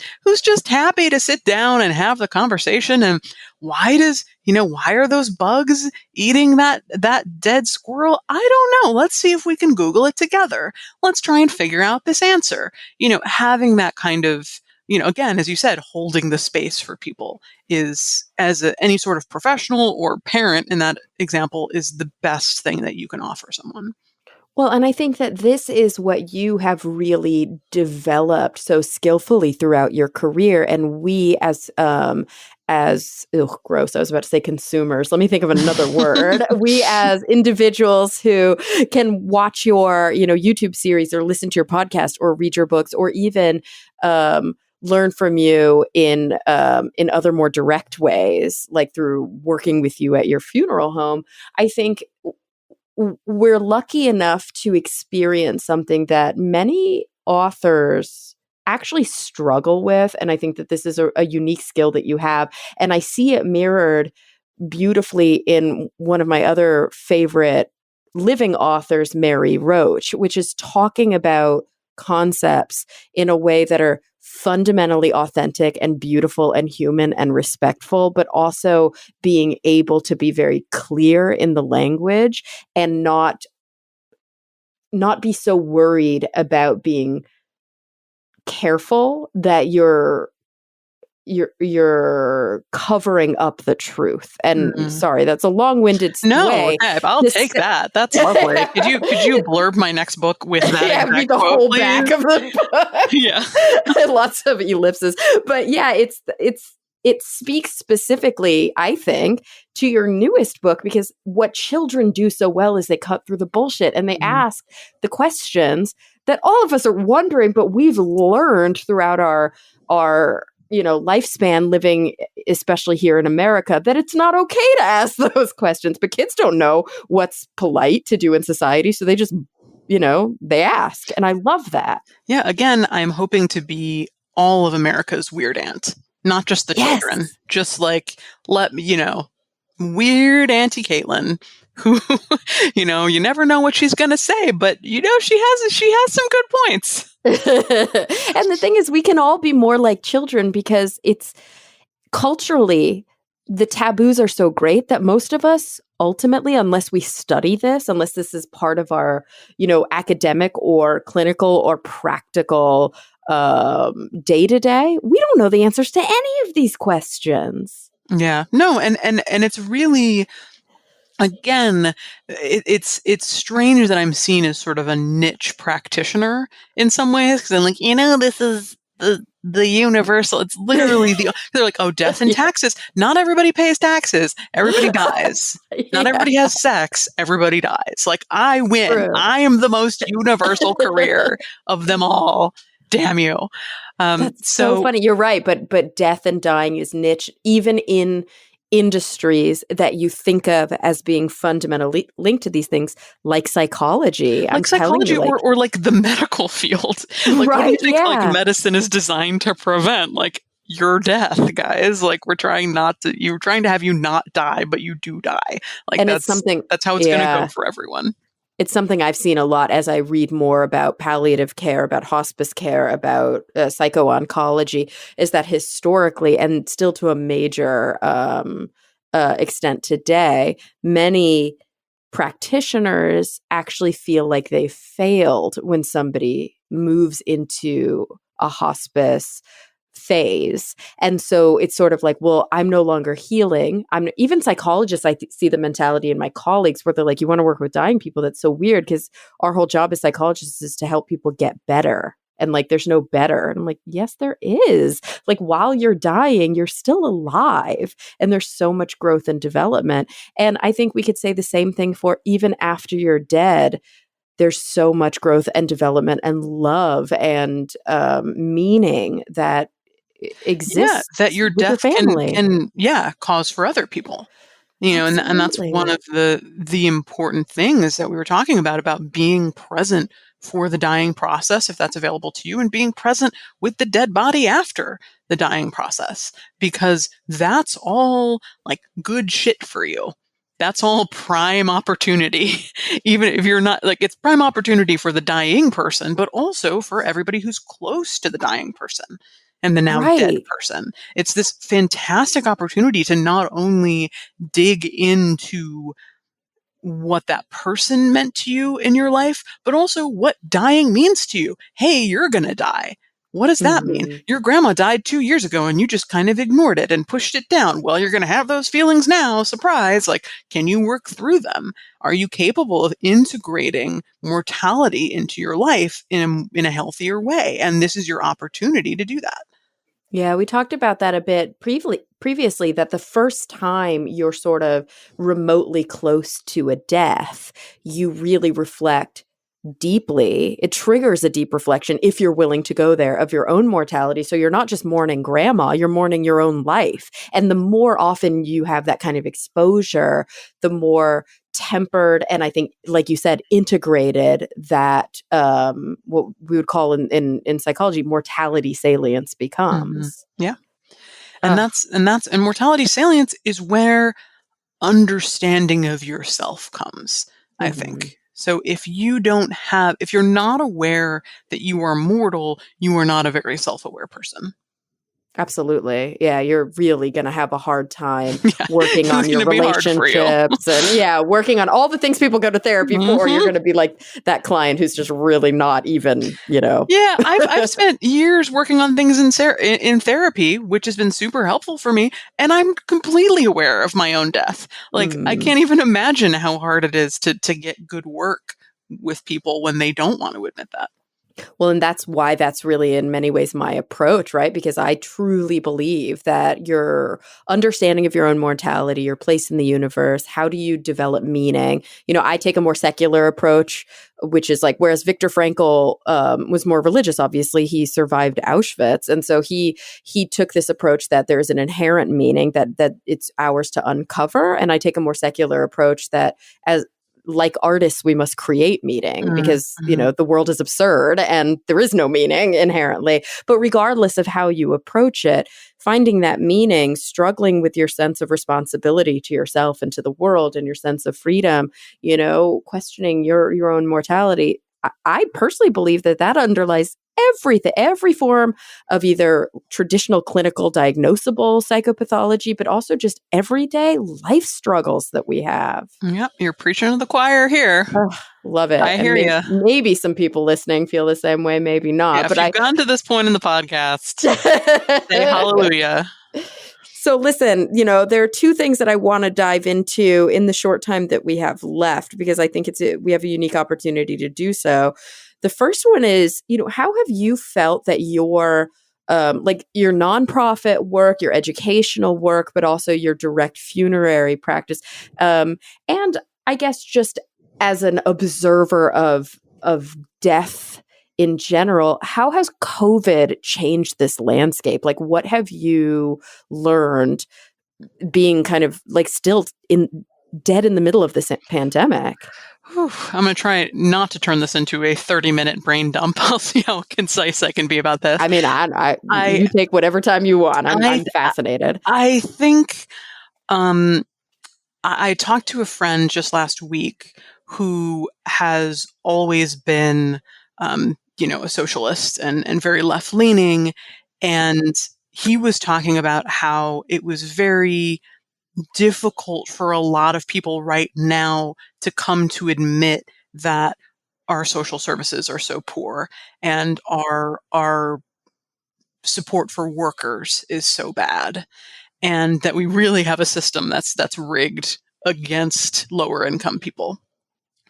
happy to sit down and have the conversation, and why are those bugs eating that dead squirrel? I don't know. Let's see if we can Google it together. Let's try and figure out this answer. Having that kind of again, as you said, holding the space for people is, any sort of professional or parent in that example, is the best thing that you can offer someone. Well, and I think that this is what you have really developed so skillfully throughout your career. And we gross. I was about to say consumers. Let me think of another word. We as individuals who can watch your, YouTube series or listen to your podcast or read your books or even learn from you in other more direct ways, like through working with you at your funeral home. I think we're lucky enough to experience something that many authors actually struggle with. And I think that this is a unique skill that you have. And I see it mirrored beautifully in one of my other favorite living authors, Mary Roach, which is talking about concepts in a way that are fundamentally authentic and beautiful and human and respectful, but also being able to be very clear in the language and not be so worried about being careful that you're covering up the truth. And sorry, that's a long-winded way. Deb, I'll take that. That's lovely. Could you blurb my next book with that exact read the quote, whole please? back of the book. Yeah. Lots of ellipses. But yeah, it speaks specifically, I think, to your newest book, because what children do so well is they cut through the bullshit and they ask the questions that all of us are wondering, but we've learned throughout our lifespan living, especially here in America, that it's not okay to ask those questions. But kids don't know what's polite to do in society, so they just, they ask. And I love that. Yeah, again, I'm hoping to be all of America's weird aunt, not just the children. Just like, weird Auntie Caitlin, who, you never know what she's going to say, but she has some good points. And the thing is, we can all be more like children because it's culturally, the taboos are so great that most of us ultimately, unless we study this, unless this is part of our, academic or clinical or practical day to day, we don't know the answers to any of these questions. Yeah, no. And it's really, again, it's strange that I'm seen as sort of a niche practitioner in some ways, because I'm like, this is the universal. It's literally they're like, oh, death and taxes. Not everybody pays taxes. Everybody dies. Not everybody has sex. Everybody dies. Like, I win. True. I am the most universal career of them all. Damn you. That's so funny. You're right. But death and dying is niche, even in industries that you think of as being fundamentally linked to these things, like psychology. Like psychology or like the medical field. Like, what do you think medicine is designed to prevent? Like, your death, guys. Like, you're trying to have you not die, but you do die. Like, and that's how it's going to go for everyone. It's something I've seen a lot as I read more about palliative care, about hospice care, about psycho-oncology, is that historically, and still to a major extent today, many practitioners actually feel like they failed when somebody moves into a hospice phase. And so it's sort of like, well, I'm no longer healing. Even psychologists, I see the mentality in my colleagues where they're like, you want to work with dying people? That's so weird, because our whole job as psychologists is to help people get better. And like, there's no better. And I'm like, yes, there is. Like, while you're dying, you're still alive. And there's so much growth and development. And I think we could say the same thing for even after you're dead. There's so much growth and development and love and meaning that exists, that your death can cause for other people, and that's one of the important things that we were talking about being present for the dying process, if that's available to you, and being present with the dead body after the dying process, because that's all like good shit for you. That's all prime opportunity. Even if you're not, like, it's prime opportunity for the dying person, but also for everybody who's close to the dying person and the now dead person. It's this fantastic opportunity to not only dig into what that person meant to you in your life, but also what dying means to you. Hey, you're going to die. What does that mean? Mm-hmm. Your grandma died 2 years ago and you just kind of ignored it and pushed it down. Well, you're going to have those feelings now. Surprise. Like, can you work through them? Are you capable of integrating mortality into your life in a healthier way? And this is your opportunity to do that. Yeah, we talked about that a bit previously, that the first time you're sort of remotely close to a death, you really reflect deeply. It triggers a deep reflection, if you're willing to go there, of your own mortality. So you're not just mourning grandma, you're mourning your own life. And the more often you have that kind of exposure, the more tempered and, I think, like you said, integrated that what we would call in psychology mortality salience becomes. Yeah. And Ugh. and mortality salience is where understanding of yourself comes, I Mhm. think. So if you're not aware that you are mortal, you are not a very self-aware person. Absolutely. Yeah, you're really going to have a hard time Yeah, working it's on your going to be hard for you. relationships and, yeah, working on all the things people go to therapy for. You're Mhm. going to be like that client who's just really not even, you know. Yeah, I've spent years working on things in therapy, which has been super helpful for me, and I'm completely aware of my own death. Like, I Mm. can't even imagine how hard it is to get good work with people when they don't want to admit that. Well, and that's why that's really in many ways my approach, right? Because I truly believe that your understanding of your own mortality, your place in the universe, how do you develop meaning? You know, I take a more secular approach, which is like, whereas Viktor Frankl was more religious, obviously, he survived Auschwitz. And so he took this approach that there's an inherent meaning that it's ours to uncover. And I take a more secular approach that, as like artists, we must create meaning, because, you Mm-hmm. know, the world is absurd and there is no meaning inherently. But regardless of how you approach it, finding that meaning, struggling with your sense of responsibility to yourself and to the world and your sense of freedom, you know, questioning your own mortality. I personally believe that underlies everything, every form of either traditional clinical diagnosable psychopathology, but also just everyday life struggles that we have. Yep, you're preaching to the choir here. Ugh, love it. I And hear you. maybe some people listening feel the same way, maybe Yeah, not. if But you've gotten to this point in the podcast, say I. hallelujah. So listen, you know, there are two things that I want to dive into in the short time that we have left, because I think we have a unique opportunity to do so. The first one is, you know, how have you felt that your like your nonprofit work, your educational work, but also your direct funerary practice, and I guess just as an observer of death in general, how has COVID changed this landscape? Like, what have you learned being kind of like still dead in the middle of this pandemic? Whew, I'm going to try not to turn this into a 30-minute brain dump. I'll see how concise I can be about this. I mean, I you take whatever time you want. I I'm fascinated. I think um, I talked to a friend just last week who has always been, a socialist and very left leaning. And he was talking about how it was very difficult for a lot of people right now to come to admit that our social services are so poor and our support for workers is so bad, and that we really have a system that's rigged against lower income people.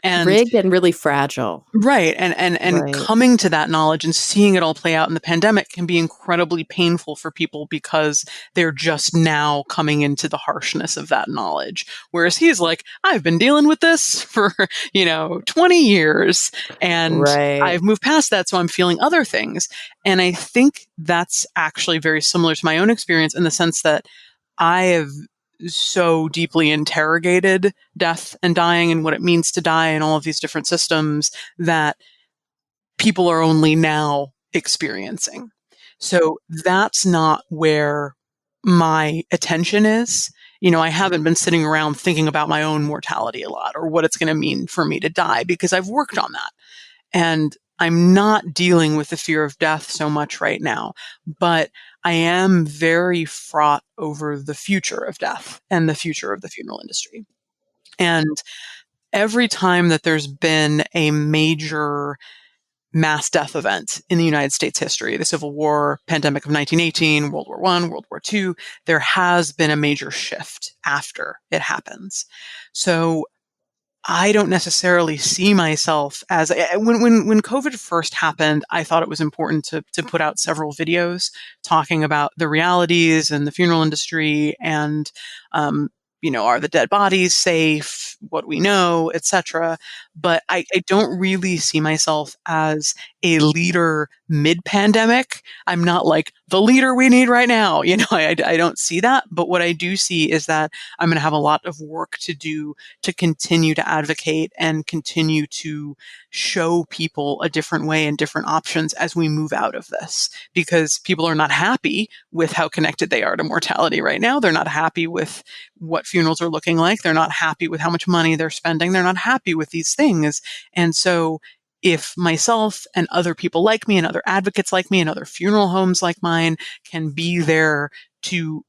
And Rigged and really fragile. right. And Right. coming to that knowledge and seeing it all play out in the pandemic can be incredibly painful for people because they're just now coming into the harshness of that knowledge. Whereas he's like, I've been dealing with this for, 20 years and Right. I've moved past that. So I'm feeling other things. And I think that's actually very similar to my own experience, in the sense that I have so deeply interrogated death and dying and what it means to die and all of these different systems that people are only now experiencing. So that's not where my attention is. I haven't been sitting around thinking about my own mortality a lot or what it's going to mean for me to die, because I've worked on that. And I'm not dealing with the fear of death so much right now, but I am very fraught over the future of death and the future of the funeral industry. And every time that there's been a major mass death event in the United States history, the Civil War, pandemic of 1918, World War I, World War II, there has been a major shift after it happens. So I don't necessarily see myself as when COVID first happened, I thought it was important to put out several videos talking about the realities and the funeral industry and, are the dead bodies safe, what we know, etc. But I don't really see myself as a leader mid-pandemic. I'm not like the leader we need right now. I don't see that. But what I do see is that I'm going to have a lot of work to do to continue to advocate and continue to show people a different way and different options as we move out of this, because people are not happy with how connected they are to mortality right now. They're not happy with what funerals are looking like. They're not happy with how much money they're spending. They're not happy with these things. And so if myself and other people like me and other advocates like me and other funeral homes like mine can be there to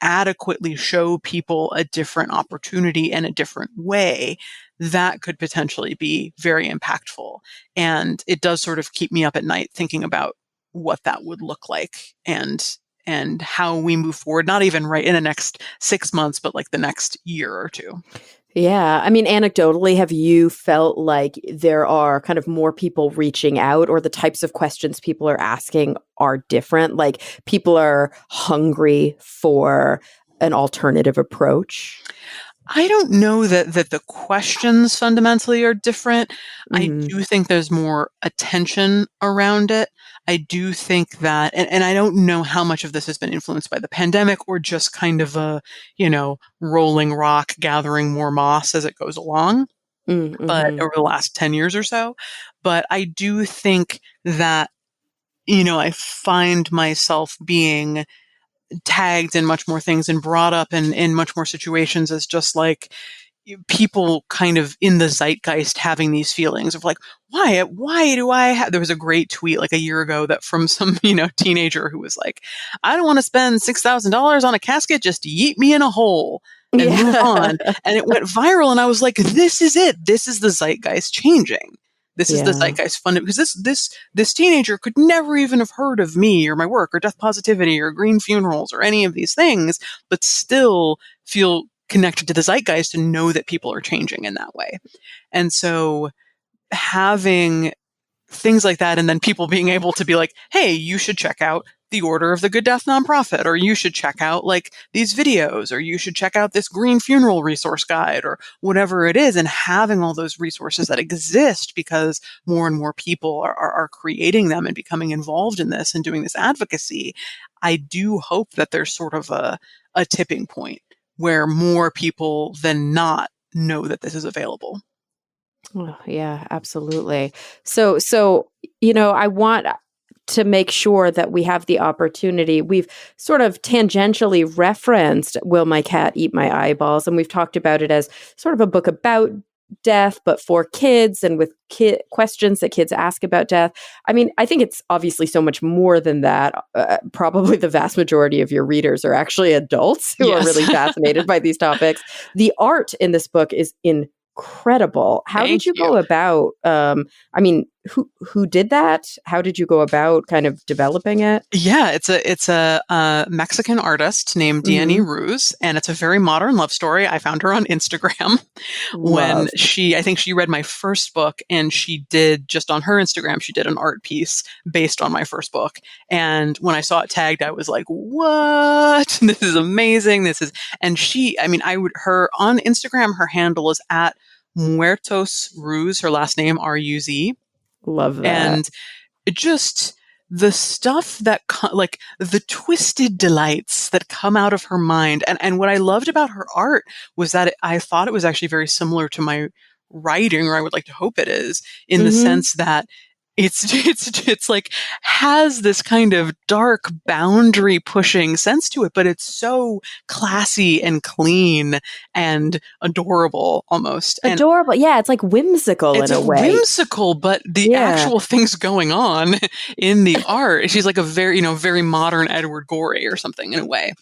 adequately show people a different opportunity and a different way, that could potentially be very impactful. And it does sort of keep me up at night thinking about what that would look like and how we move forward, not even right in the next 6 months, but like the next year or two. Yeah. I mean, anecdotally, have you felt like there are kind of more people reaching out, or the types of questions people are asking are different? Like people are hungry for an alternative approach? I don't know that the questions fundamentally are different. I do think there's more attention around it. I do think that, and I don't know how much of this has been influenced by the pandemic or just kind of a, rolling rock gathering more moss as it goes along, but over the last 10 years or so. But I do think that, I find myself being tagged in much more things and brought up in much more situations as just like people kind of in the zeitgeist having these feelings of like, why do I have, there was a great tweet like a year ago that from some, teenager who was like, I don't want to spend $6,000 on a casket, just yeet me in a hole and move on. And it went viral. And I was like, this is it. This is the zeitgeist changing. This is the zeitgeist funded, because this teenager could never even have heard of me or my work or death positivity or green funerals or any of these things, but still feel connected to the zeitgeist and know that people are changing in that way. And so having things like that, and then people being able to be like, hey, you should check out the Order of the Good Death nonprofit, or you should check out like these videos, or you should check out this green funeral resource guide, or whatever it is, and having all those resources that exist because more and more people are creating them and becoming involved in this and doing this advocacy. I do hope that there's sort of a tipping point where more people than not know that this is available. Oh, yeah, absolutely. So, I want to make sure that we have the opportunity. We've sort of tangentially referenced Will My Cat Eat My Eyeballs? And we've talked about it as sort of a book about death, but for kids and with questions that kids ask about death. I mean, I think it's obviously so much more than that. Probably the vast majority of your readers are actually adults who are really fascinated by these topics. The art in this book is incredible. How did you go about, who did that? How did you go about kind of developing it? Yeah, it's a Mexican artist named Diany Ruz, and it's a very modern love story. I found her on Instagram when I think she read my first book, and she did, just on her Instagram, she did an art piece based on my first book. And when I saw it tagged, I was like, what? This is amazing. Her on Instagram, her handle is at Muertos Ruz, her last name Ruz. Love that. And it just, the stuff that, like the twisted delights that come out of her mind. And what I loved about her art was that I thought it was actually very similar to my writing, or I would like to hope it is, in the sense that it's like has this kind of dark boundary pushing sense to it, but it's so classy and clean and adorable almost. Adorable. Yeah, it's like whimsical in a way. It's whimsical, but the actual things going on in the art, she's like a very, very modern Edward Gorey or something in a way.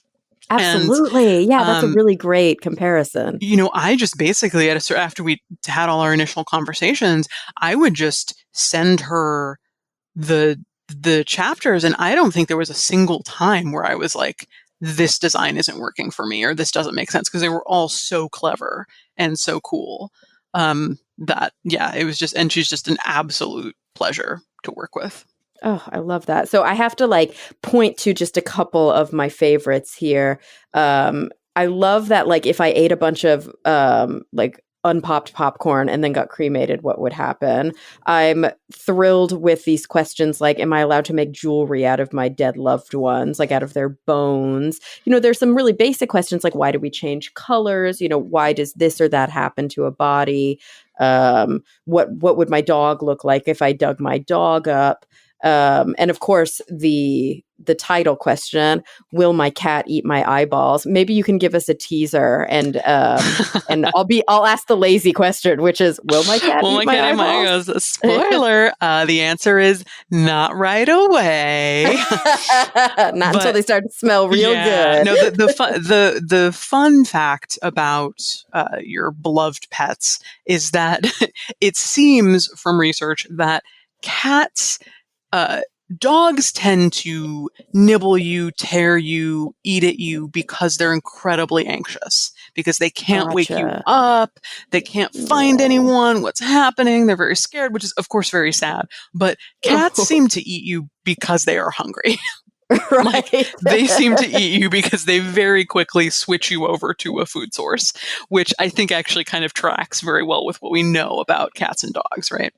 And, Absolutely. Yeah, that's a um, really great comparison. I just basically after we had all our initial conversations, I would just send her the chapters, and I don't think there was a single time where I was like, this design isn't working for me or this doesn't make sense, because they were all so clever and so cool. That yeah, it was just, and she's just an absolute pleasure to work with. Oh, I love that. So I have to point to just a couple of my favorites here. I love that if I ate a bunch of unpopped popcorn and then got cremated, what would happen? I'm thrilled with these questions like, am I allowed to make jewelry out of my dead loved ones, like out of their bones? There's some really basic questions like, why do we change colors? Why does this or that happen to a body? What would my dog look like if I dug my dog up? And of course, the title question: will my cat eat my eyeballs? Maybe you can give us a teaser, and I'll ask the lazy question, which is, will my cat Will eat my my cat eat my eyeballs? eyeballs? Spoiler: the answer is not right away. Not until they start to smell real good. No, the fun fact about your beloved pets is that it seems from research that cats, dogs tend to nibble you, tear you, eat at you because they're incredibly anxious, because they can't wake you Gotcha. up. They can't find No. anyone. What's happening? They're very scared, which is of course very sad. But cats seem to eat you because they are hungry. Like, Right. they seem to eat you because they very quickly switch you over to a food source, which I think actually kind of tracks very well with what we know about cats and dogs, right?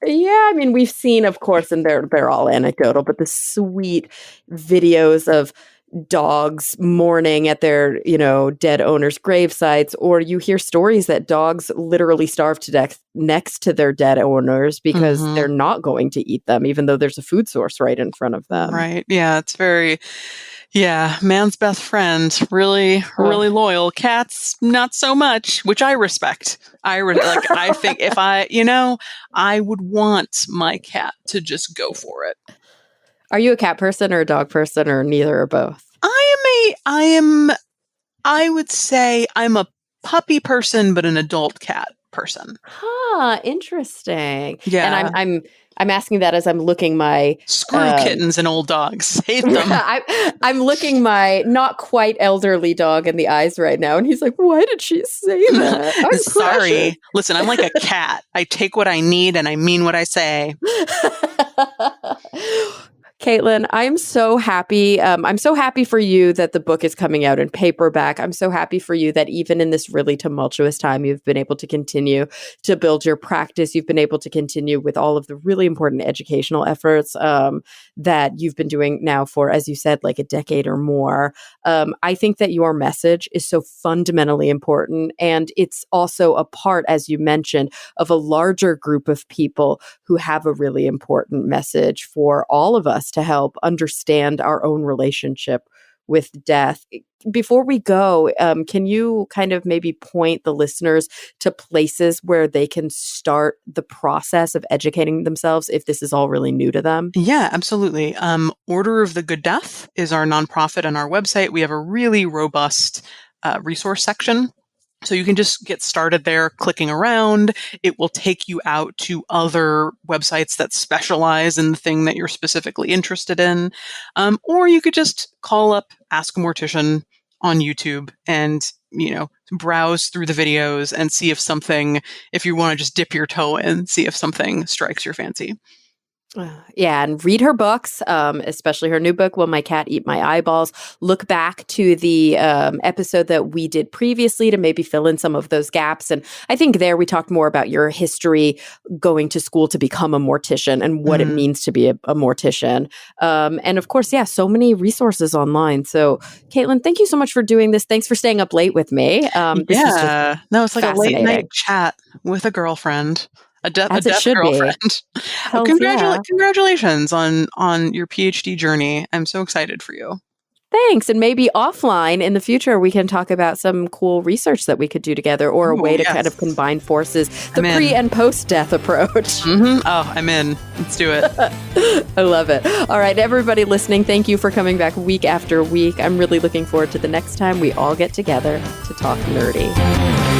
Yeah, I mean, we've seen, of course, and they're all anecdotal, but the sweet videos of dogs mourning at their, dead owners' grave sites, or you hear stories that dogs literally starve to death next to their dead owners because Mm-hmm. they're not going to eat them, even though there's a food source right in front of them. Right. Yeah, it's very, yeah, man's best friend, really, Ugh. really loyal. Cats, not so much, which I respect. I think if I would want my cat to just go for it. Are you a cat person or a dog person or neither or both? I would say I'm a puppy person, but an adult cat person. Huh, interesting. And I'm Yeah. I'm I'm asking that as I'm looking my Screw kittens and old dogs. Hate them. I'm looking my not quite elderly dog in the eyes right now, and he's like, "Why did she say that? I'm Sorry. Listen, I'm like a cat. I take what I need and I mean what I say. precious." Caitlin, I'm so happy. I'm so happy for you that the book is coming out in paperback. I'm so happy for you that even in this really tumultuous time, you've been able to continue to build your practice. You've been able to continue with all of the really important educational efforts that you've been doing now for, as you said, like a decade or more. I think that your message is so fundamentally important. And it's also a part, as you mentioned, of a larger group of people who have a really important message for all of us to help understand our own relationship with death. Before we go, can you kind of maybe point the listeners to places where they can start the process of educating themselves if this is all really new to them? Yeah, absolutely. Order of the Good Death is our nonprofit on our website. We have a really robust resource section. So you can just get started there clicking around. It will take you out to other websites that specialize in the thing that you're specifically interested in. Or you could just call up Ask a Mortician on YouTube and, browse through the videos and see if you want to just dip your toe in, see if something strikes your fancy. Yeah, and read her books, especially her new book, Will My Cat Eat My Eyeballs? Look back to the episode that we did previously to maybe fill in some of those gaps. And I think there we talked more about your history going to school to become a mortician and what it means to be a mortician. And of course, yeah, so many resources online. So, Caitlin, thank you so much for doing this. Thanks for staying up late with me. This was just No, it's like a late night fascinating, chat with a girlfriend. A as it deaf should be. girlfriend. Oh, Hells yeah. congratulations on your PhD journey. I'm so excited for you. Thanks. And maybe offline in the future, we can talk about some cool research that we could do together or a way to kind of combine forces. The pre and post-death approach. Oh, I'm in. Let's do it. I love it. All right, everybody listening, thank you for coming back week after week. I'm really looking forward to the next time we all get together to talk nerdy.